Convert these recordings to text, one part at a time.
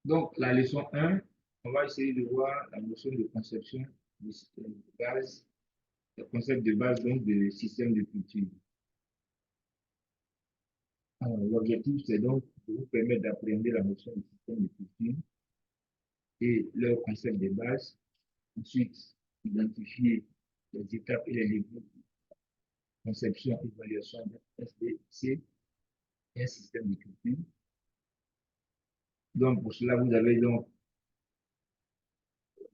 Donc, la leçon 1, on va essayer de voir la notion de conception du système de base, le concept de base donc de système de culture. L'objectif, c'est donc de vous permettre d'appréhender la notion du système de culture et leur concept de base. Ensuite, identifier les étapes et les niveaux de conception, évaluation de SDC et un système de culture. Donc, pour cela, vous avez donc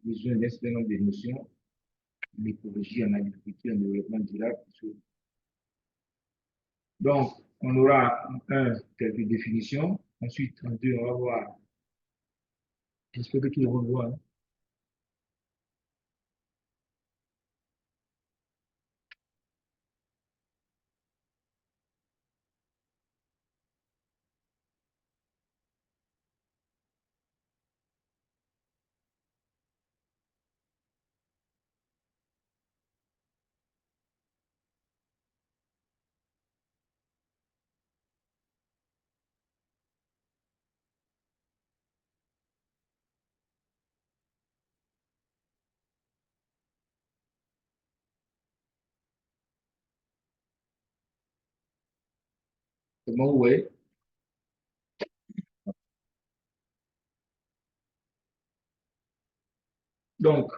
besoin d'un certain nombre de notions, l'écologie en agriculture, en développement durable. Donc, on aura quelques définitions. Ensuite, en deux, on va voir. J'espère que tu le revois. Hein. Comment vous voyez? Donc,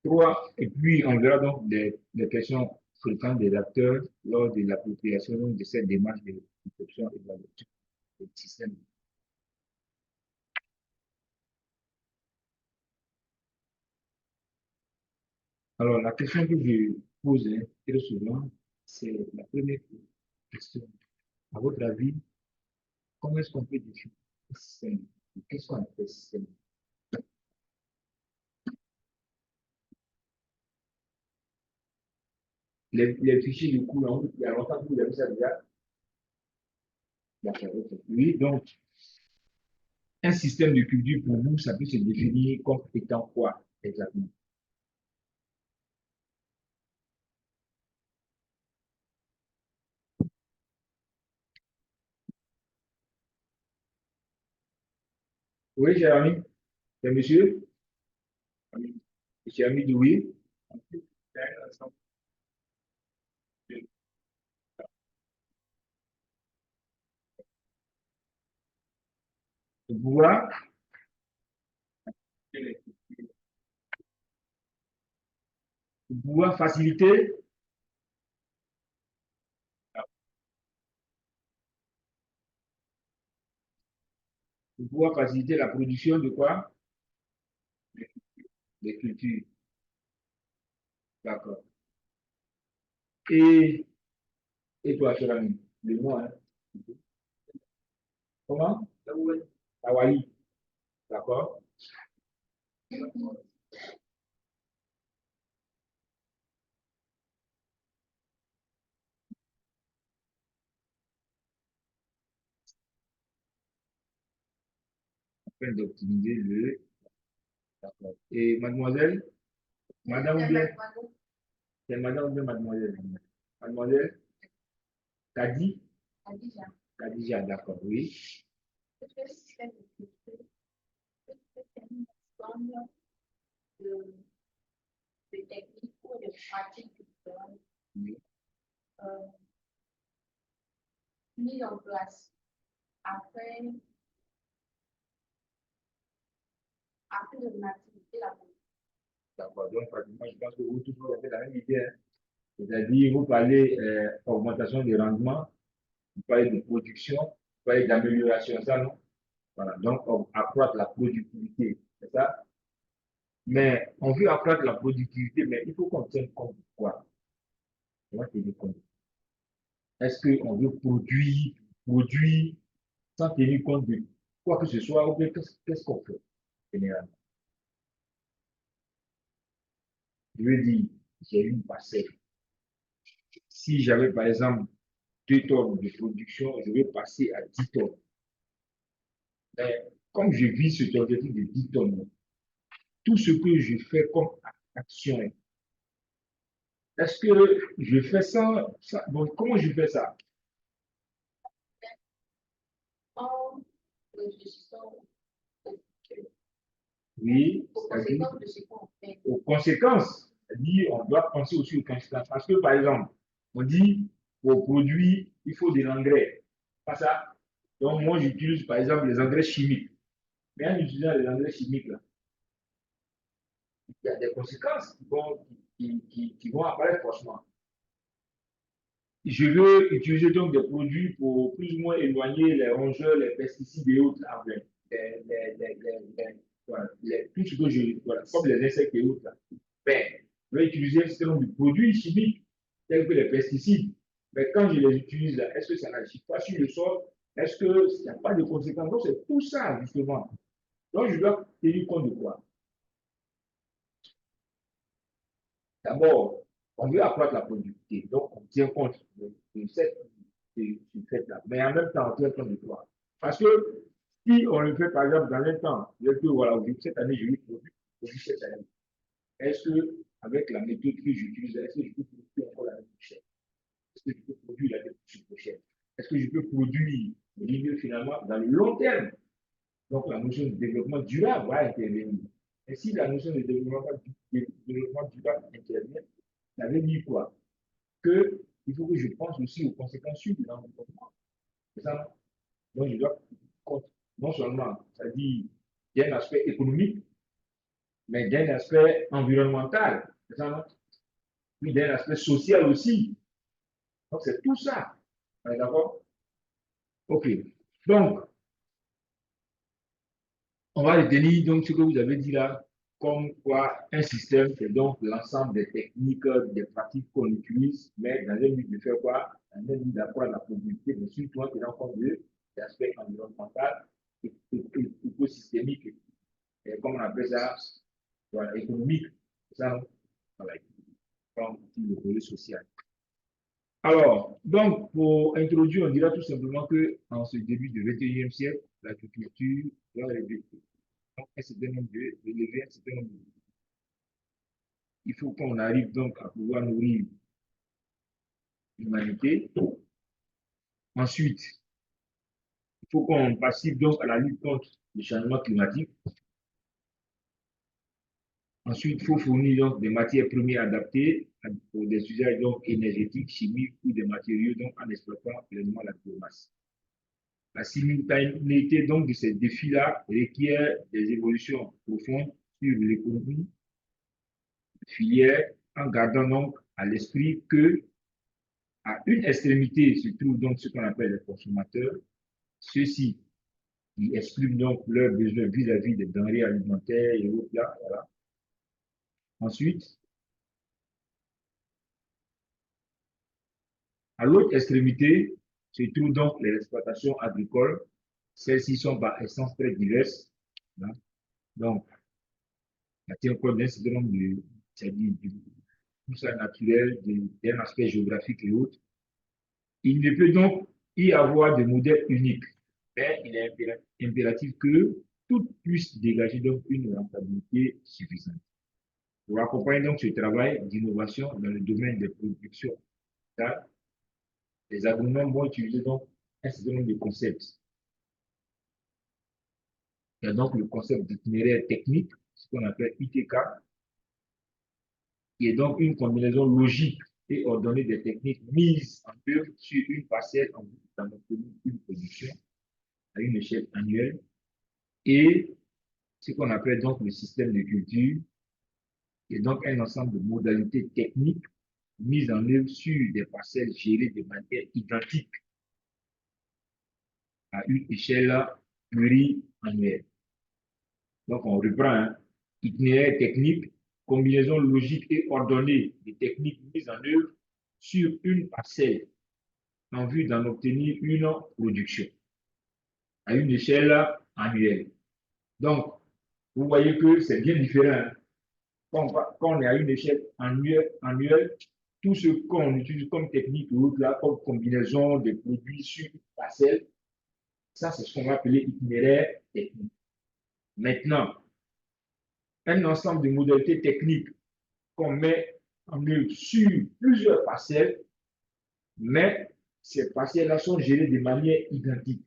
trois, et puis on verra donc les questions fréquentes des acteurs lors de l'appropriation de cette démarche de conception et d'évaluation du système. Alors, la question que je pose hein, très souvent, c'est la première question. À votre avis, comment est-ce qu'on peut définir un système? Qu'est-ce qu'on appelle système? Les fichiers du coup, il y a longtemps que vous avez ça déjà. D'accord, ok. Oui, donc, un système de culture, pour vous, ça peut se définir comme étant quoi exactement? Oui, cher ami, c'est monsieur? Monsieur ami de oui. Pour pouvoir faciliter, pour pouvoir faciliter la production de quoi? Des cultures. D'accord. Et, et toi, cher ami, le mot, hein? Comment? Hawaii. D'accord? Afin d'optimiser le. D'accord. Et mademoiselle? Madame ou bien? C'est madame ou bien mademoiselle? Mademoiselle? Kadi? Kadija, d'accord, oui. Oui. D'accord, donc pratiquement, je pense que vous tous vous avez la même idée. Hein. C'est-à-dire, vous parlez augmentation des rendements, vous parlez de production, vous parlez d'amélioration, ça, non? Voilà, donc on accroître la productivité, c'est ça? Mais on veut accroître la productivité, mais il faut qu'on tienne compte de quoi? On va tenir compte. Est-ce qu'on veut produire sans tenir compte de quoi que ce soit, ou bien qu'est-ce qu'on fait généralement? Je veux dire, j'ai une parcelle. Si j'avais par exemple 2 tonnes de production, je vais passer à 10 tonnes. Mais comme je vis cet objectif de 10 tonnes, tout ce que je fais comme action, est-ce que je fais ça bon, comment je fais ça? Oui, aux conséquences. C'est-à-dire, on doit penser aussi aux conséquences. Parce que, par exemple, on dit, pour produire, il faut de l'engrais. Pas ça. Donc, moi, j'utilise, par exemple, les engrais chimiques. Mais en utilisant les engrais chimiques, là, il y a des conséquences qui vont apparaître forcément. Je veux utiliser donc des produits pour plus ou moins éloigner les rongeurs, les pesticides et autres, là, voilà, tout ce que voilà, comme les insectes et autres. Là. Ben, je vais utiliser un certain nombre de produits chimiques tels que les pesticides. Mais quand je les utilise, est-ce que ça n'agit pas sur le sol? Est-ce qu'il n'y a pas de conséquences? Donc, c'est tout ça, justement. Donc, je dois tenir compte de quoi? D'abord, on veut accroître la productivité. Donc, on tient compte de cette fait-là. Mais en même temps, on tient compte de quoi? Parce que si on le fait, par exemple, dans un temps, je dis, voilà, cette année, je vais produire cette année. Est-ce que, avec la méthode que j'utilise, est-ce que je peux produire encore la même prochaine? Est-ce que je peux produire la même prochaine? Est-ce que je peux produire au milieu finalement dans le long terme? Donc, la notion de développement durable va intervenir. Et si la notion de développement durable intervient, ça veut dire quoi? Que il faut que je pense aussi aux conséquences sur l'environnement. C'est ça. Donc, je dois non seulement, ça dit, il y a un aspect économique, mais il y a un aspect environnemental. C'est ça, non? Puis il y a un aspect social aussi. Donc, c'est tout ça. D'accord? OK. Donc, on va retenir donc ce que vous avez dit là, comme quoi un système, c'est donc l'ensemble des techniques, des pratiques qu'on utilise, mais dans le but de faire quoi? Dans le but d'accroître la productivité, mais surtout en tenant compte de l'aspect environnemental, écosystémique, et comme on appelle ça, voilà, économique. Ça, voilà, comme le volet social. Alors, donc, pour introduire, on dira tout simplement que en ce début du XXIe siècle, l'agriculture doit réduire un certain nombre de lever un certain nombre de... Il faut qu'on arrive donc à pouvoir nourrir l'humanité. Ensuite, il faut qu'on participe donc à la lutte contre le changement climatique. Ensuite, il faut fournir donc des matières premières adaptées pour des usages donc énergétiques, chimiques ou des matériaux donc en exploitant pleinement la biomasse. La simultanéité donc de ces défis-là requiert des évolutions profondes sur l'économie filière en gardant donc à l'esprit que à une extrémité se trouve donc ce qu'on appelle les consommateurs, ceux-ci qui expriment donc leurs besoins vis-à-vis des denrées alimentaires et autres là, voilà. Ensuite, à l'autre extrémité se trouvent donc les exploitations agricoles. Celles-ci sont par essence très diverses. Là. Donc, il y a encore d'un certain nombre de, c'est-à-dire tout ça naturel, d'un aspect géographique et autres. Il ne peut donc y avoir de modèle unique, mais il est impératif que tout puisse dégager donc une rentabilité suffisante. Pour accompagner donc ce travail d'innovation dans le domaine des productions, les agronomes vont utiliser donc un certain nombre de concepts. Il y a donc le concept d'itinéraire technique, ce qu'on appelle ITK, qui est donc une combinaison logique et ordonnée des techniques mises en œuvre sur une parcelle en vue d'en obtenir une production à une échelle annuelle, et ce qu'on appelle donc le système de culture, qui est donc un ensemble de modalités techniques mises en œuvre sur des parcelles gérées de manière identique à une échelle pluriannuelle. Donc, on reprend hein, itinéraire technique, combinaison logique et ordonnée des techniques mises en œuvre sur une parcelle en vue d'en obtenir une production à une échelle annuelle. Donc, vous voyez que c'est bien différent. Hein. Quand on est à une échelle annuelle, tout ce qu'on utilise comme technique ou là, comme combinaison de produits sur une parcelle, ça, c'est ce qu'on va appeler itinéraire technique. Maintenant, un ensemble de modalités techniques qu'on met en œuvre sur plusieurs parcelles, mais ces parcelles-là sont gérées de manière identique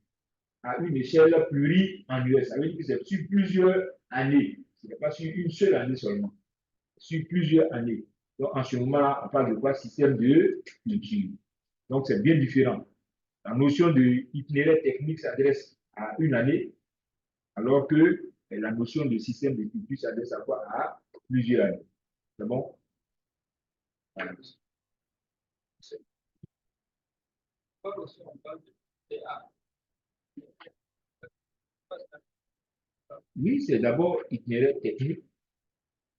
à une échelle pluriannuelle. Ça veut dire que c'est sur plusieurs années. Ce n'est pas sur une seule année seulement, sur plusieurs années. Donc, en ce moment-là, on parle de quoi? Système de culture. Donc, c'est bien différent. La notion d'itinéraire technique s'adresse à une année, alors que la notion de système de culture s'adresse à quoi? À plusieurs années. C'est bon? Voilà. Oui, c'est d'abord itinéraire technique.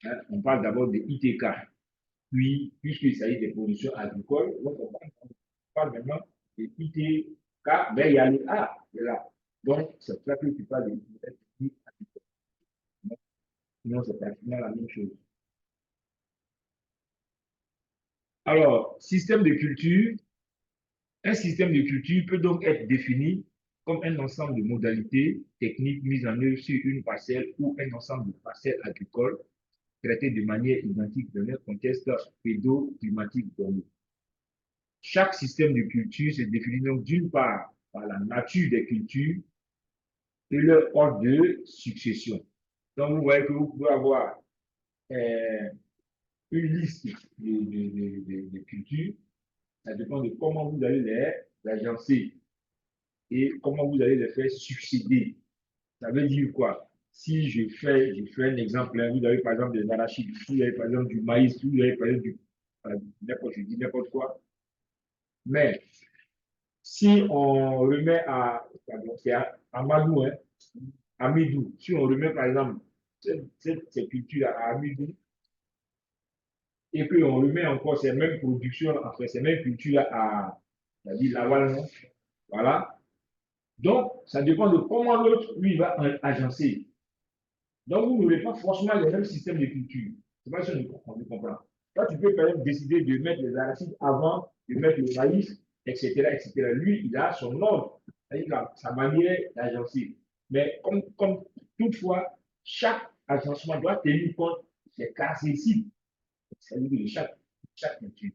Hein. On parle d'abord de ITK. Puis, puisqu'il s'agit des productions agricoles, donc on parle maintenant de ITK, ben, il y a le A, là. Donc, c'est pour ça que tu parles de l'itinéraire technique agricole. Sinon, c'est pratiquement la même chose. Alors, système de culture. Un système de culture peut donc être défini comme un ensemble de modalités techniques mises en œuvre sur une parcelle ou un ensemble de parcelles agricoles traitées de manière identique dans un contexte pédoclimatique donné. Chaque système de culture se définit donc d'une part par la nature des cultures et leur ordre de succession. Donc, vous voyez que vous pouvez avoir une liste de cultures. Ça dépend de comment vous allez les agencer et comment vous allez les faire succéder. Ça veut dire quoi? Si je fais un exemple, hein, vous avez par exemple des arachides, vous avez par exemple du maïs, vous avez par exemple je dis n'importe quoi. Mais si on remet à, pardon, c'est à Madou, hein, à Midou, si on remet par exemple cette culture à Midou, et qu'on remet encore ces mêmes productions, enfin ces mêmes cultures à, Lawal, voilà. Donc, ça dépend de comment l'autre, lui, va agencer. Donc, vous n'aurez pas forcément le même système de culture. C'est pas ça que je comprends. Toi, tu peux quand même décider de mettre les arachides avant, de mettre le maïs, etc., etc. Lui, il a son ordre, il a sa manière d'agencer. Mais comme toutefois, chaque agencement doit tenir compte des caractéristiques, c'est-à-dire de chaque culture.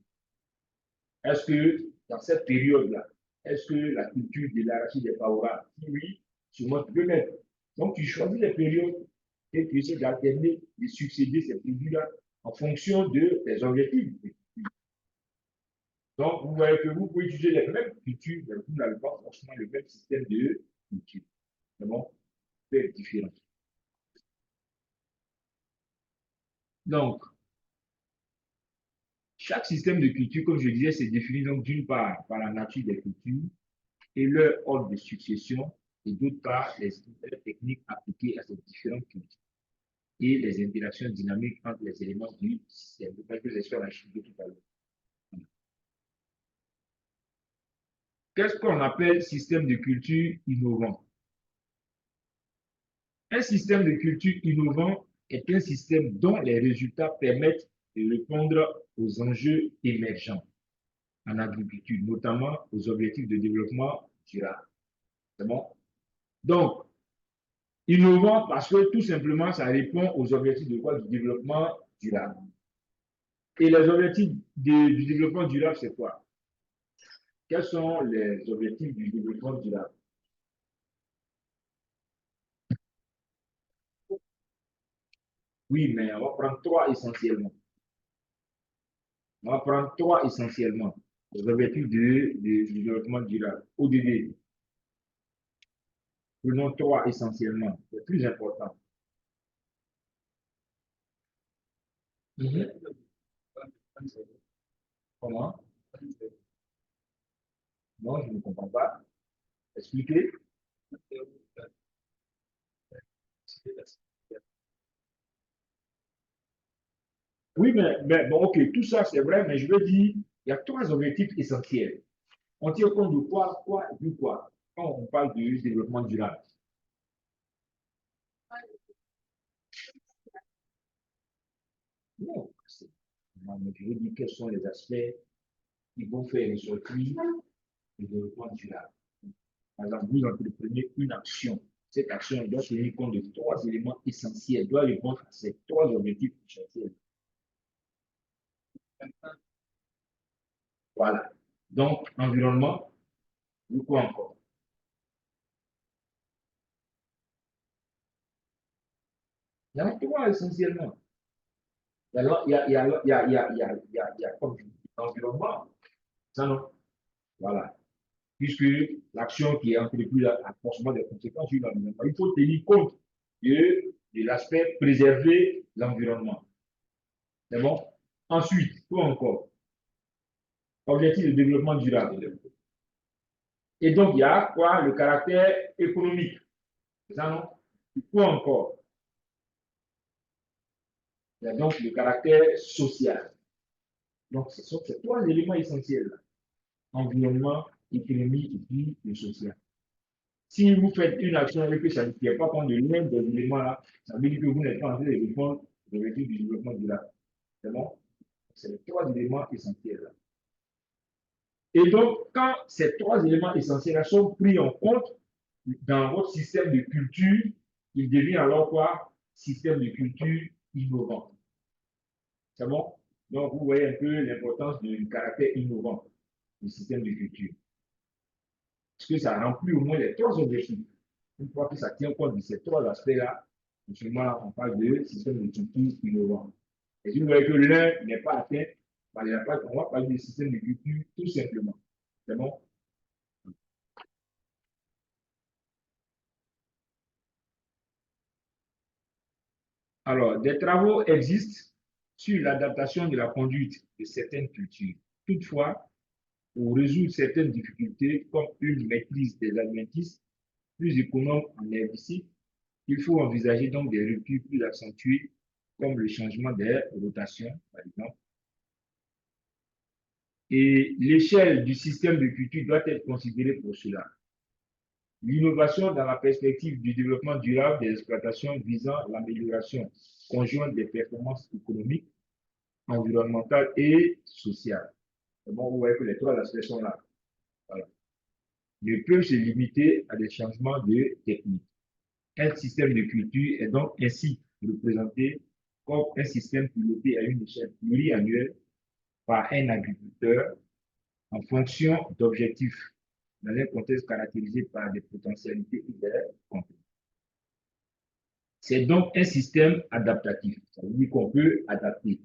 Est-ce que dans cette période-là, est-ce que la culture de l'arachide est favorable? Si oui, sûrement tu peux mettre. Donc, tu choisis les périodes et tu essaies d'alterner, de succéder ces cultures-là en fonction de tes objectifs. Donc, vous voyez que vous pouvez utiliser les mêmes cultures, mais vous n'avez pas forcément le même système de culture. C'est bon? Peut être différent. Donc, chaque système de culture, comme je disais, c'est défini donc d'une part par la nature des cultures et leur ordre de succession, et d'autre part, les techniques appliquées à ces différentes cultures et les interactions dynamiques entre les éléments du système. Je vais vous la chiffre tout à l'heure. Qu'est-ce qu'on appelle système de culture innovant? Un système de culture innovant est un système dont les résultats permettent de répondre aux enjeux émergents en agriculture, notamment aux objectifs de développement durable. C'est bon? Donc, innovant parce que tout simplement, ça répond aux objectifs de quoi? Du développement durable. Et les objectifs du développement durable, c'est quoi? Quels sont les objectifs du développement durable? Oui, mais on va prendre trois essentiellement. On va prendre trois essentiellement. Les objectifs du développement durable. ODD. Prenons trois essentiellement. C'est plus important. Mhm. Comment? Non, je ne comprends pas. Expliquez. Oui, mais bon, ok, tout ça c'est vrai, mais je veux dire, il y a trois objectifs essentiels. On tient compte de quoi, du quoi, quand on parle du développement durable. Non, je veux dire quels sont les aspects qui vont faire ressortir le développement durable. Par exemple, vous entreprenez une action. Cette action doit tenir compte de trois éléments essentiels, doit répondre à ces trois objectifs essentiels. Voilà. Donc, environnement, ou quoi encore? Il y en a trois essentiellement. Il y a comme l'environnement. Ça, non? Voilà. Puisque l'action qui est entreprise a forcément des conséquences sur l'environnement. Il faut tenir compte de l'aspect préserver l'environnement. C'est bon? Ensuite, quoi encore? Objectif de développement durable. Et donc, il y a quoi? Le caractère économique. C'est ça, non? Quoi encore? Il y a donc le caractère social. Donc, ce sont ces trois éléments essentiels. Environnement, économie et puis le social. Si vous faites une action et que ça ne tient pas compte de l'un des éléments-là, ça veut dire que vous n'êtes pas en train de répondre aux objectifs du développement durable. C'est bon? C'est les trois éléments essentiels. Et donc, quand ces trois éléments essentiels sont pris en compte dans votre système de culture, il devient alors quoi? Système de culture innovant. C'est bon? Donc, vous voyez un peu l'importance du caractère innovant du système de culture. Parce que ça remplit au moins les trois objectifs. Une fois que ça tient compte de ces trois aspects-là, justement, on parle de système de culture innovant. Et si vous voyez que l'un n'est pas atteint, on va parler de système de culture tout simplement. C'est bon? Alors, des travaux existent sur l'adaptation de la conduite de certaines cultures. Toutefois, pour résoudre certaines difficultés, comme une maîtrise des adventistes plus économe en herbicide, il faut envisager donc des ruptures plus accentuées, comme le changement des rotations, par exemple. Et l'échelle du système de culture doit être considérée pour cela. L'innovation dans la perspective du développement durable des exploitations visant l'amélioration conjointe des performances économiques, environnementales et sociales. Bon, vous voyez que les trois aspects sont là. Voilà. Ne peut se limiter à des changements de technique. Un système de culture est donc ainsi représenté comme un système piloté à une échelle pluriannuelle par un agriculteur en fonction d'objectifs dans un contexte caractérisé par des potentialités et des contraintes. C'est donc un système adaptatif. Ça veut dire qu'on peut adapter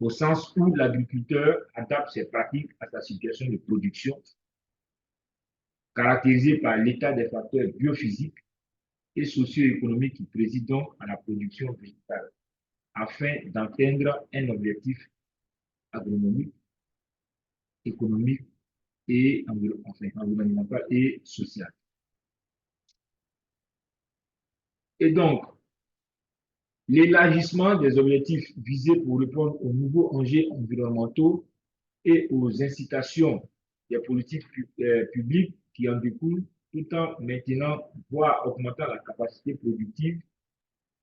au sens où l'agriculteur adapte ses pratiques à sa situation de production, caractérisée par l'état des facteurs biophysiques et socio-économiques qui président donc à la production végétale, afin d'atteindre un objectif agronomique, économique et enfin, environnemental et social. Et donc, l'élargissement des objectifs visés pour répondre aux nouveaux enjeux environnementaux et aux incitations des politiques publiques qui en découlent, tout en maintenant, voire augmentant la capacité productive,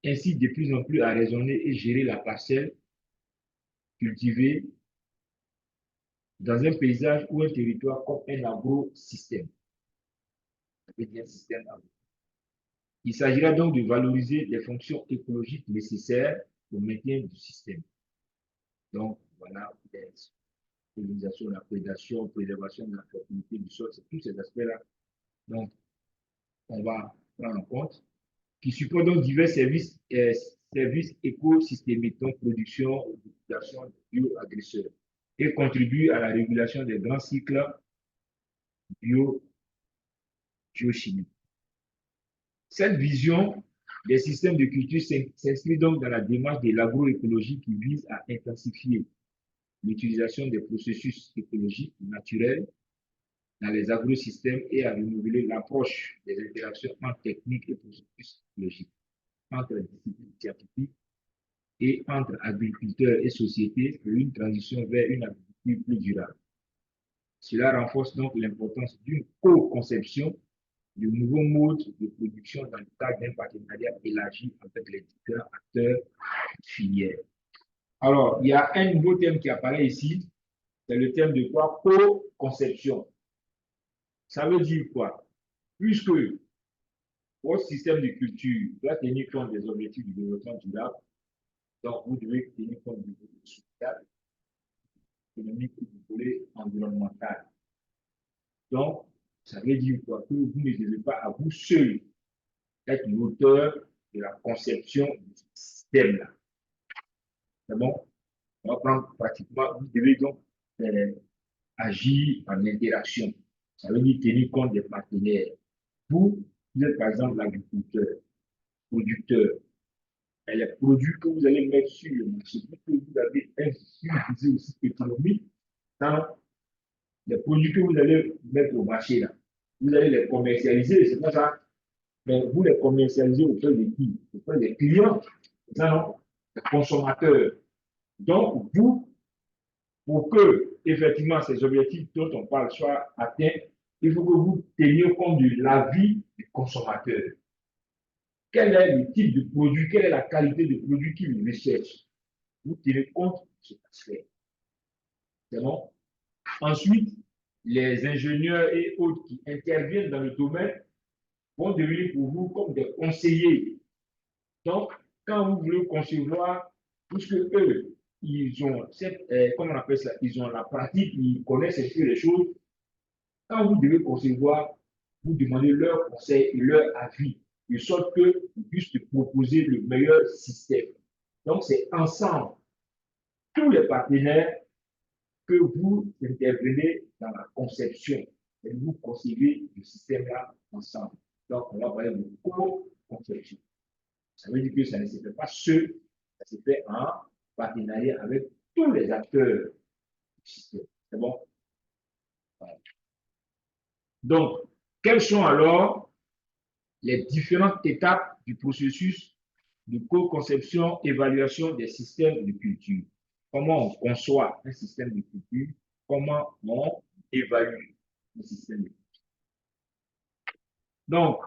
ainsi de plus en plus à raisonner et gérer la parcelle cultivée dans un paysage ou un territoire comme un agro-système. Il s'agira donc de valoriser les fonctions écologiques nécessaires au maintien du système. Donc, voilà, l'utilisation, la prédation, préservation de la fertilité du sol, c'est tous ces aspects-là. Donc, on va prendre en compte, qui supportent donc divers services écosystémiques, donc production, utilisation de bioagresseurs, et contribuent à la régulation des grands cycles géochimiques. Cette vision des systèmes de culture s'inscrit donc dans la démarche de l'agroécologie qui vise à intensifier l'utilisation des processus écologiques naturels dans les agrosystèmes et à renouveler l'approche des interactions entre techniques et processus écologiques, entre les disciplines scientifiques et entre agriculteurs et sociétés pour une transition vers une agriculture plus durable. Cela renforce donc l'importance d'une co-conception de nouveaux modes de production dans le cadre d'un partenariat élargi avec les différents acteurs filières. Alors, il y a un nouveau thème qui apparaît ici, c'est le thème de quoi? Co-conception. Ça veut dire quoi? Puisque votre système de culture doit tenir compte des objectifs du développement durable, donc vous devez tenir compte du volet social, économique et du volet environnemental. Donc, ça veut dire quoi? Que vous ne devez pas à vous seul être l'auteur de la conception du système-là. C'est bon? On va prendre pratiquement, vous devez donc agir en interaction. Ça veut dire tenir compte des partenaires. Vous êtes par exemple l'agriculteur, producteur, et les produits que vous allez mettre sur le marché, que vous avez utilisé aussi économique, dans les produits que vous allez mettre au marché, là, vous allez les commercialiser, c'est pas ça. Mais vous les commercialisez auprès de qui? Auprès des clients, c'est ça, non? Des consommateurs. Donc, vous, pour que, effectivement, ces objectifs dont on parle soient atteints, il faut que vous teniez compte de l'avis du consommateur. Quel est le type de produit, quelle est la qualité de produit qu'il recherche? Vous tenez compte de cet aspect. C'est bon? Ensuite, les ingénieurs et autres qui interviennent dans le domaine vont devenir pour vous comme des conseillers. Donc, quand vous voulez concevoir, puisque eux, ils ont comment on appelle ça, ils ont la pratique, ils connaissent un peu les choses. Quand vous devez concevoir, vous demandez leur conseil et leur avis, de sorte qu'ils puissent te proposer le meilleur système. Donc, c'est ensemble, tous les partenaires, que vous intervenez dans la conception et vous concevez le système-là ensemble. Donc, on va parler de co-conception. Ça veut dire que ça ne se fait pas seul, ça se fait en partenariat avec tous les acteurs du système. C'est bon? Voilà. Donc, quelles sont alors les différentes étapes du processus de co-conception, évaluation des systèmes de culture? Comment on conçoit un système de culture? Comment on évalue un système de culture? Donc,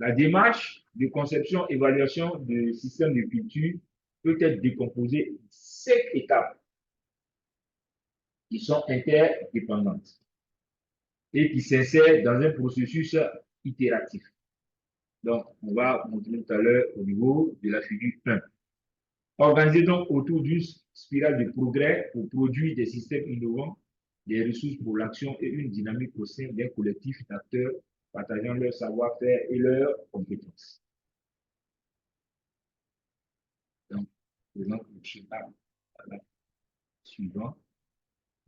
la démarche de conception, évaluation de système de culture peut être décomposée en 5 étapes qui sont interdépendantes et qui s'insèrent dans un processus itératif. Donc, on va montrer tout à l'heure au niveau de la figure 1. Organisez donc autour d'une spirale de progrès pour produire des systèmes innovants, des ressources pour l'action et une dynamique au sein d'un collectif d'acteurs partageant leur savoir-faire et leurs compétences. Donc, le schéma suivant.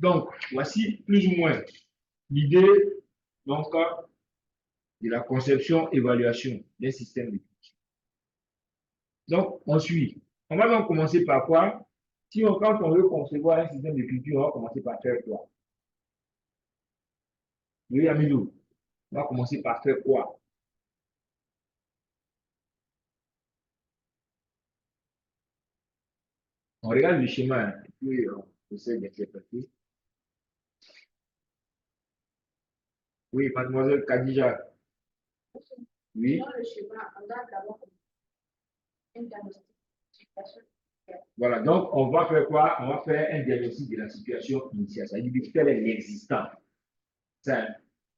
Donc, voici plus ou moins l'idée donc, de la conception-évaluation d'un système de culture. Donc, on suit. On va donc commencer par quoi? Quand on veut concevoir un système de culture, on va commencer par faire quoi? Oui, Amidou, on va commencer par faire quoi? On regarde le schéma et puis on essaie d'interpréter. Oui, mademoiselle Kadija. Oui. Dans le schéma, on a d'abord un diagnostic de situation. Voilà, donc on va faire quoi? On va faire un diagnostic de la situation initiale, c'est-à-dire de quel est l'existant.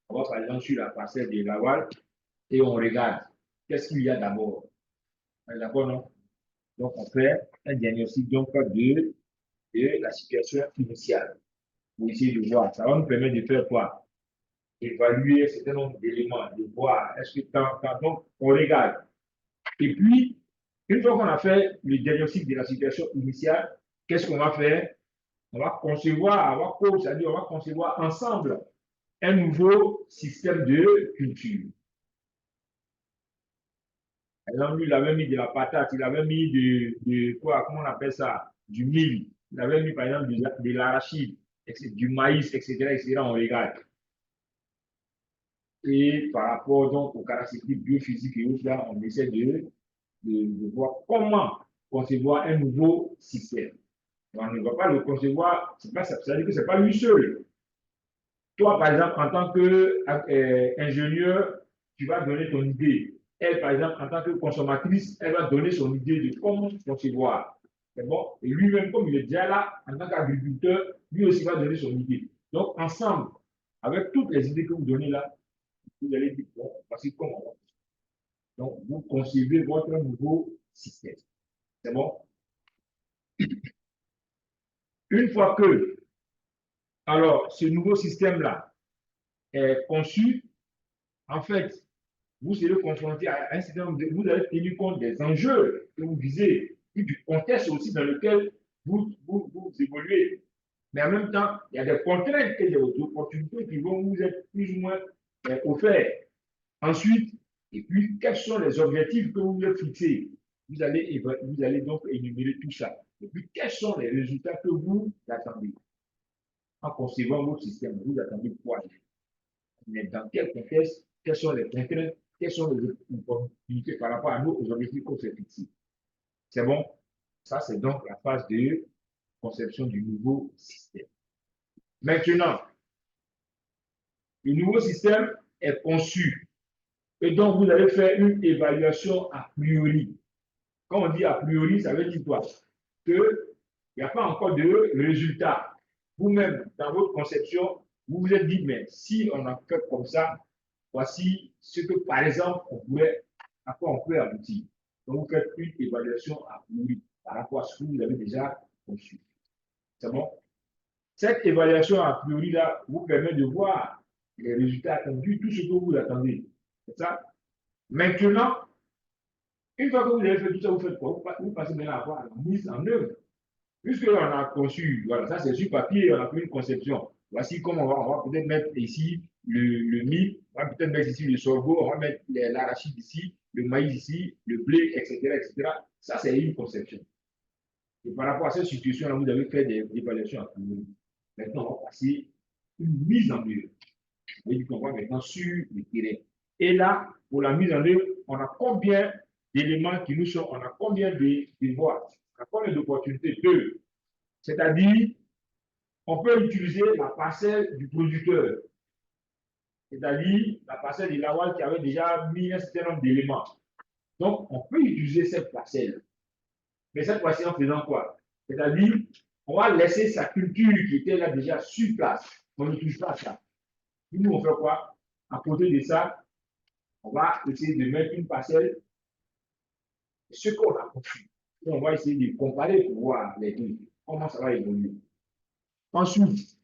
On va par exemple sur la parcelle de Laval et on regarde qu'est-ce qu'il y a d'abord. D'accord, non? Donc on fait un diagnostic donc, de la situation initiale pour essayer de voir. Ça va nous permettre de faire quoi? Évaluer un certain nombre d'éléments, de voir est-ce que donc on regarde. Et puis, une fois qu'on a fait le diagnostic de la situation initiale, qu'est-ce qu'on va faire? On va concevoir, c'est-à-dire on va concevoir ensemble un nouveau système de culture. Par exemple, lui, il avait mis de la patate, il avait mis de quoi, comment on appelle ça? Du mil, il avait mis par exemple de l'arachide, du maïs, etc., etc., on regarde. Et par rapport donc aux caractéristiques biophysiques et autres, là, on essaie de voir comment concevoir un nouveau système. On ne va pas le concevoir, ça veut dire que ce n'est pas lui seul. Toi, par exemple, en tant qu'ingénieur, tu vas donner ton idée. Elle, par exemple, en tant que consommatrice, elle va donner son idée de comment concevoir. C'est bon? Et lui-même, comme il est déjà là, en tant qu'agriculteur, lui aussi va donner son idée. Donc, ensemble, avec toutes les idées que vous donnez là, vous allez dire, bon, voici comment. Donc, vous concevez votre nouveau système. C'est bon? Une fois que, alors, ce nouveau système-là est conçu, en fait, vous serez confronté à un certain nombre vous allez tenir compte des enjeux que vous visez, et du contexte aussi dans lequel vous évoluez. Mais en même temps, il y a des contraintes et des opportunités qui vont vous être plus ou moins offertes. Ensuite, et puis, quels sont les objectifs que vous voulez fixer? Vous allez donc énumérer tout ça. Et puis, quels sont les résultats que vous attendez? En concevant votre système, vous attendez quoi? Mais dans quel contexte? Quels sont les contraintes? Quelles sont les opportunités par rapport à nos objectifs qu'on s'est fixés? C'est bon? Ça, c'est donc la phase de conception du nouveau système. Maintenant, le nouveau système est conçu et donc vous allez faire une évaluation a priori. Quand on dit a priori, ça veut dire quoi? Qu'il n'y a pas encore de résultat. Vous-même, dans votre conception, vous vous êtes dit, mais si on a fait comme ça, voici ce que, par exemple, à quoi on peut aboutir. Donc, vous faites une évaluation a priori par rapport à ce que vous avez déjà conçu. C'est bon? Cette évaluation a priori-là vous permet de voir les résultats attendus, tout ce que vous attendez. C'est ça? Maintenant, une fois que vous avez fait tout ça, vous faites quoi? Vous passez maintenant à voir la mise en œuvre. Puisque on a conçu, voilà, ça c'est sur papier, on a fait une conception. Voici comment on va peut-être mettre ici le mil, on va peut-être mettre ici le sorgho, on va mettre l'arachide ici, le maïs ici, le blé, etc., etc. Ça, c'est une conception. Et par rapport à cette situation-là, vous avez fait des évaluations à priori. Maintenant, on va passer une mise en œuvre. Vous voyez qu'on va maintenant sur le terrain. Et là, pour la mise en œuvre, on a combien d'éléments qui nous sont, on a combien de voies, on a combien d'opportunités? Deux. C'est-à-dire, on peut utiliser la parcelle du producteur, c'est-à-dire la parcelle de Lawal qui avait déjà mis un certain nombre d'éléments. Donc, on peut utiliser cette parcelle. Mais cette fois-ci, en faisant quoi? C'est-à-dire, on va laisser sa culture qui était là déjà sur place. On ne touche pas à ça. Nous, on fait quoi? À côté de ça, on va essayer de mettre une parcelle, ce qu'on a conçu. On va essayer de comparer pour voir les deux, comment ça va évoluer. Ensuite,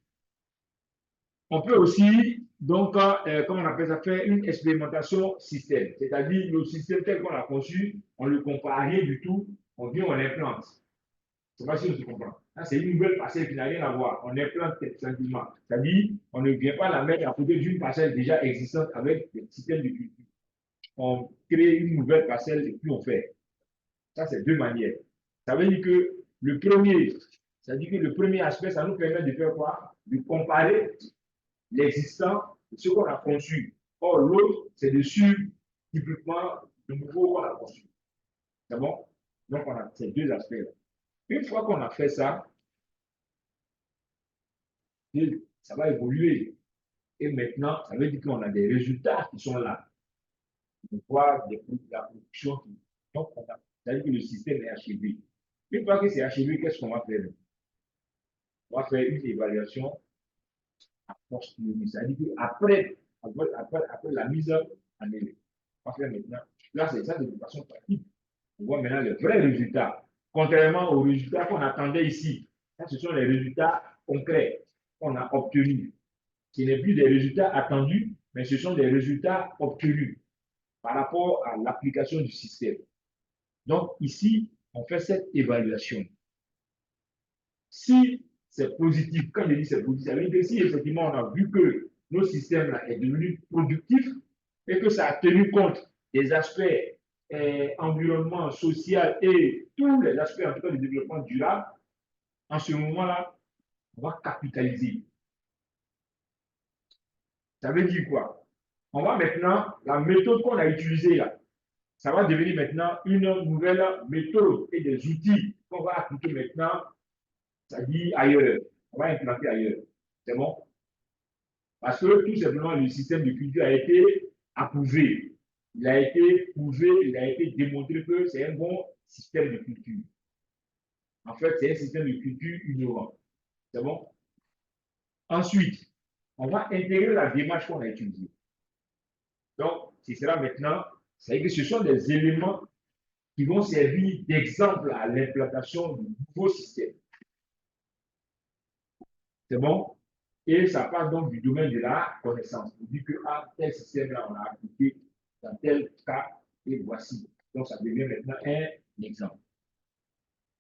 on peut aussi, donc, comme on appelle ça, faire une expérimentation système. C'est-à-dire, le système tel qu'on l'a conçu, on ne le compare à rien du tout, on vient, on implante. Je ne sais pas si on se comprend. C'est une nouvelle parcelle qui n'a rien à voir. On implante simplement. C'est-à-dire, on ne vient pas la mettre à côté d'une parcelle déjà existante avec des systèmes de culture. On crée une nouvelle parcelle et puis on fait. Ça, c'est deux manières. Ça veut dire que le premier, c'est-à-dire que le premier aspect, ça nous permet de faire quoi? De comparer l'existant, ce qu'on a conçu. Or, l'autre, c'est de suivre typiquement le nouveau qu'on a conçu. C'est bon? Donc, on a ces deux aspects-là. Une fois qu'on a fait ça, ça va évoluer. Et maintenant, ça veut dire qu'on a des résultats qui sont là. On voit la production qui. Donc, c'est-à-dire que le système est achevé. Une fois que c'est achevé, qu'est-ce qu'on va faire? On va faire une évaluation à posteriori. C'est-à-dire qu'après la mise en œuvre, on va faire maintenant. Là, c'est ça de façon pratique. On voit maintenant les vrais résultats. Contrairement aux résultats qu'on attendait ici. Ça, ce sont les résultats concrets qu'on a obtenus. Ce n'est plus des résultats attendus, mais ce sont des résultats obtenus par rapport à l'application du système. Donc, ici, on fait cette évaluation. Si c'est positif, quand je dis c'est positif, ça veut dire que si effectivement on a vu que notre système là est devenu productif et que ça a tenu compte des aspects environnement, social et tous les aspects en tout cas du développement durable, en ce moment-là, on va capitaliser. Ça veut dire quoi? On va maintenant, la méthode qu'on a utilisée là, ça va devenir maintenant une nouvelle méthode et des outils qu'on va appliquer maintenant, c'est-à-dire ailleurs. On va implanter ailleurs. C'est bon? Parce que tout simplement, le système de culture a été approuvé. Il a été prouvé, il a été démontré que c'est un bon système de culture. En fait, c'est un système de culture innovant. C'est bon? Ensuite, on va intégrer la démarche qu'on a utilisée. Donc, ce sera maintenant, c'est-à-dire que ce sont des éléments qui vont servir d'exemple à l'implantation du nouveau système. C'est bon? Et ça part donc du domaine de la connaissance. On dit que tel système-là, on a appliqué dans tel cas, et voici. Donc, ça devient maintenant un exemple.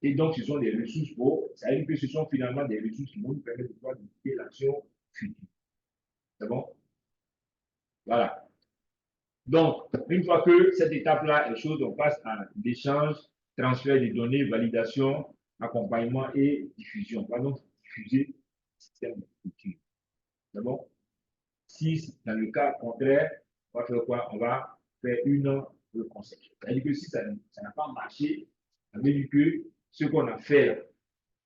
Et donc, ce sont des ressources pour, ça veut dire que ce sont finalement des ressources qui vont nous permettre de pouvoir développer l'action future. C'est bon? Voilà. Donc, une fois que cette étape-là est chose, on passe à l'échange, transfert des données, validation, accompagnement et diffusion. On va donc diffuser le système de culture. C'est bon? Si dans le cas contraire, on va faire quoi? On va faire une reconception. C'est-à-dire que si ça n'a pas marché, ça veut dire que ce qu'on a fait n'est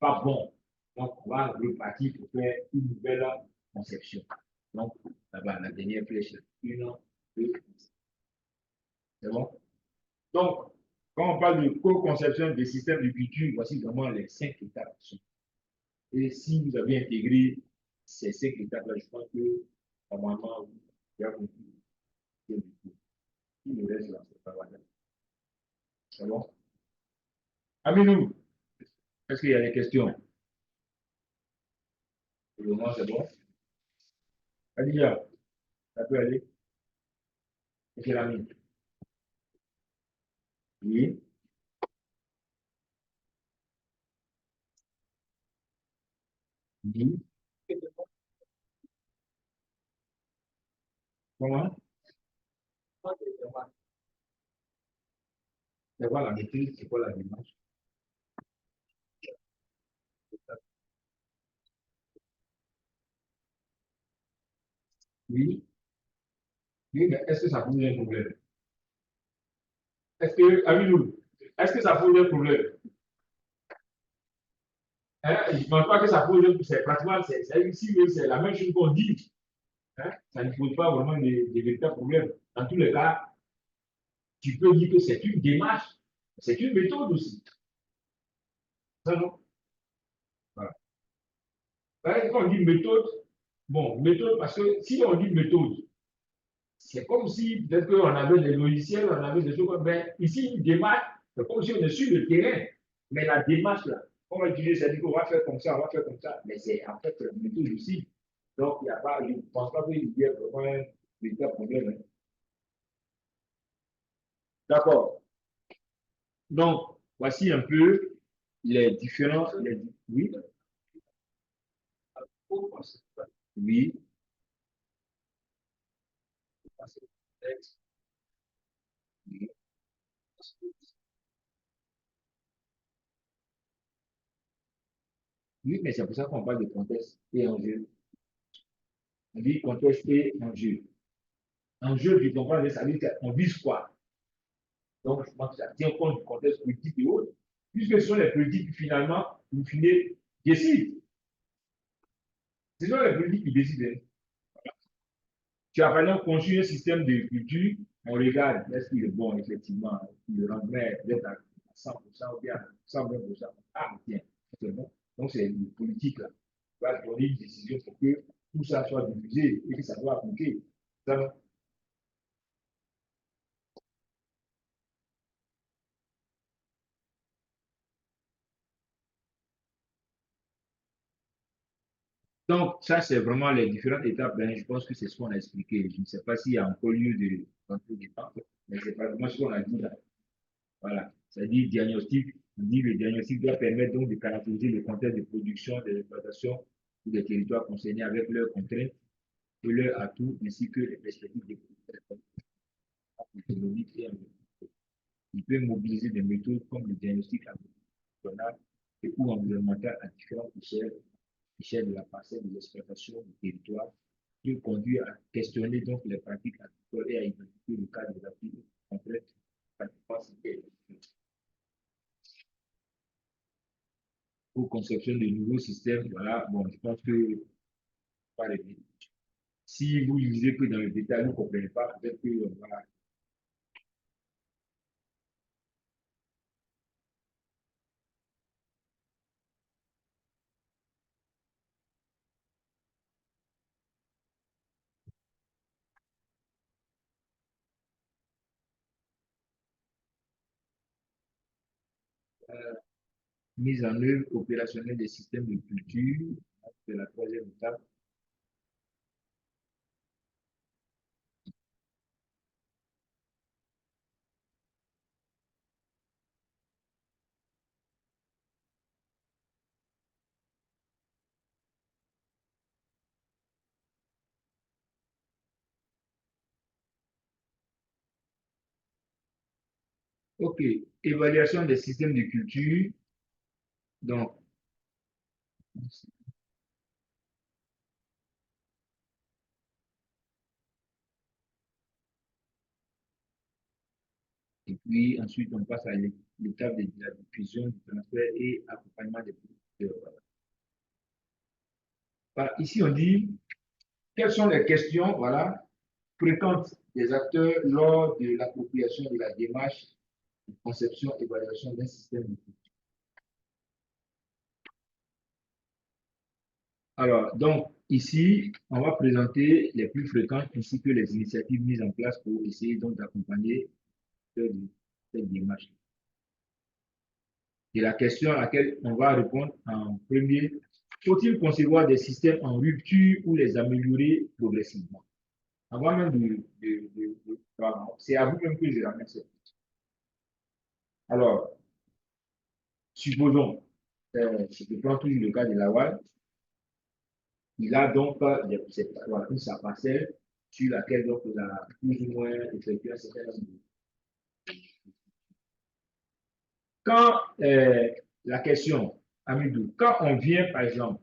pas bon. Donc, on va repartir pour faire une nouvelle conception. Donc, là-bas, la dernière flèche, une, deux, c'est bon? Donc, quand on parle de co-conception des systèmes de culture, voici vraiment les 5 étapes. Et si vous avez intégré ces 5 étapes-là, je pense que normalement, vous avez compris. Tout le reste, là, c'est pas valable. C'est bon? Aminou, est-ce qu'il y a des questions? Pour le moment, c'est bon? Adia, ça peut aller? Monsieur l'ami? Oui? Oui? Comment? C'est quoi la maîtrise? C'est quoi la démarche? Oui? Oui, mais est-ce que ça pose un problème? Est-ce que, Aminou, est-ce que ça pose un problème? Hein? Je ne pense pas que ça pose un problème. C'est pratiquement, c'est la même chose qu'on dit. Hein? Ça ne pose pas vraiment de véritables problèmes. Dans tous les cas, tu peux dire que c'est une démarche, c'est une méthode aussi. Ça, non? Voilà. Quand on dit méthode, bon, méthode, parce que si on dit méthode, c'est comme si peut-être qu'on avait des logiciels, on avait des choses, mais ici, une démarche, c'est comme si on est sur le terrain. Mais la démarche, là, on va utiliser, c'est-à-dire qu'on va faire comme ça, on va faire comme ça, mais c'est en fait la méthode aussi. Donc, il n'y a pas, je ne pense pas qu'il y ait vraiment un véritable problème. Hein. D'accord. Donc, voici un peu les différents. Oui, oui, oui, mais c'est pour ça qu'on parle de contexte et enjeu. On dit contexte et enjeu. Enjeu, tu comprends, ça veut dire qu'on vise quoi? Donc, je pense que ça tient compte du contexte politique et autres, puisque ce sont les politiques qui, finalement, vous finissez, décident. Ce sont les politiques qui décident. Hein. Tu as par exemple conçu un système de culture, on regarde, est-ce qu'il est bon, effectivement, le rendement est peut-être à 100% ou bien à 120%. Ah, tiens, c'est bon. Donc, c'est une politique, là, qui va donner une décision pour que tout ça soit diffusé et que ça soit appliqué. Ça, donc, ça, c'est vraiment les différentes étapes. Ben, je pense que c'est ce qu'on a expliqué. Je ne sais pas s'il y a encore lieu de rentrer dedans, mais c'est pratiquement ce qu'on a dit là. Voilà. C'est-à-dire diagnostic. On dit le diagnostic doit permettre donc de caractériser le contexte de production, des exploitations ou des territoires concernés avec leurs contraintes et leurs atouts, ainsi que les perspectives économiques et environnementales. Il peut mobiliser des méthodes comme le diagnostic environnemental et ou environnemental à différentes échelles de la parcelle de l'exploitation du territoire, qui conduit à questionner donc les pratiques agricoles et à identifier le cadre des activités concrètes pour conception de nouveaux systèmes. Voilà, bon, je pense que pas les si vous lisez que dans le détail, vous ne comprenez pas, peut-être que voilà, mise en œuvre opérationnelle des systèmes de culture, c'est la troisième étape. OK. Évaluation des systèmes de culture. Donc, et puis ensuite, on passe à l'étape de la diffusion, du transfert et accompagnement des producteurs. Voilà. Ici, on dit quelles sont les questions, voilà, fréquentes des acteurs lors de l'appropriation de la démarche de conception et évaluation d'un système de culture. Alors, donc, ici, on va présenter les plus fréquentes ainsi que les initiatives mises en place pour essayer donc d'accompagner cette démarche. Et la question à laquelle on va répondre en premier, faut-il concevoir des systèmes en rupture ou les améliorer progressivement? Avant même c'est à vous-même que je ramène cette question. Alors, supposons, je prends toujours le cas de Lawal, il a donc sa parcelle sur laquelle donc, il a plus ou moins effectué un certain nombre de... Quand la question, Amidou, quand on vient, par exemple,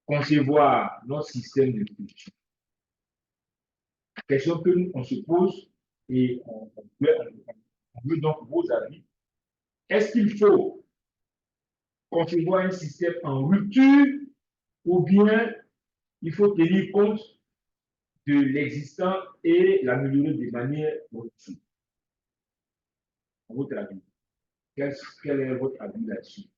concevoir notre système de culture, la question que nous, on se pose et on veut donc vos avis, est-ce qu'il faut concevoir un système en rupture ou bien il faut tenir compte de l'existant et l'améliorer de manière positive? À votre avis, quel est votre avis là-dessus?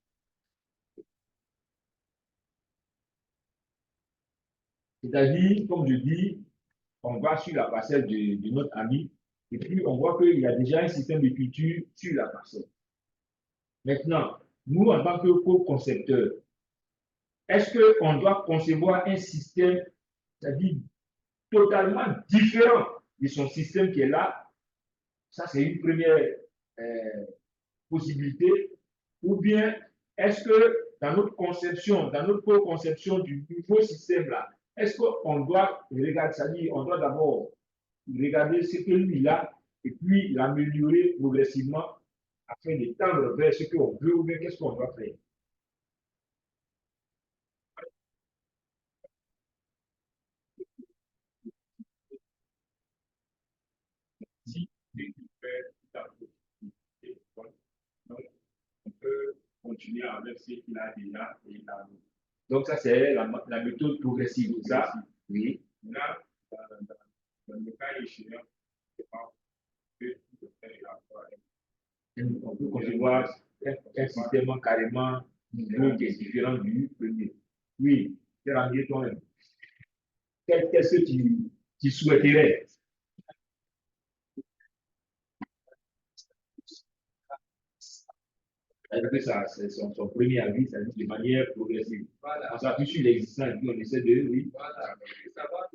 C'est-à-dire, comme je dis, on va sur la parcelle de notre ami et puis on voit qu'il y a déjà un système de culture sur la parcelle. Maintenant, nous, en tant que co-concepteurs, est-ce qu'on doit concevoir un système, c'est-à-dire totalement différent de son système qui est là? Ça, c'est une première euh, possibilité. Ou bien, est-ce que dans notre conception, dans notre co-conception du nouveau système-là, est-ce qu'on doit regarder, c'est-à-dire on doit d'abord regarder ce que lui a et puis l'améliorer progressivement afin de tendre vers ce qu'on veut ou bien qu'est-ce qu'on doit faire? Si l'équipe fait la possibilité, donc on peut continuer avec ce qu'il a déjà et la... Donc, ça, c'est la méthode progressive. Ça, oui. Là, dans le cas échéant, c'est pas que on peut concevoir un système carrément nouveau qui est différent du premier. Oui, c'est rendu toi-même. Qu'est-ce que tu souhaiterais? Ça, c'est son premier avis, ça dit de manière progressive. Voilà. On s'appuie sur l'existant et puis on essaie de, oui. Voilà. Savoir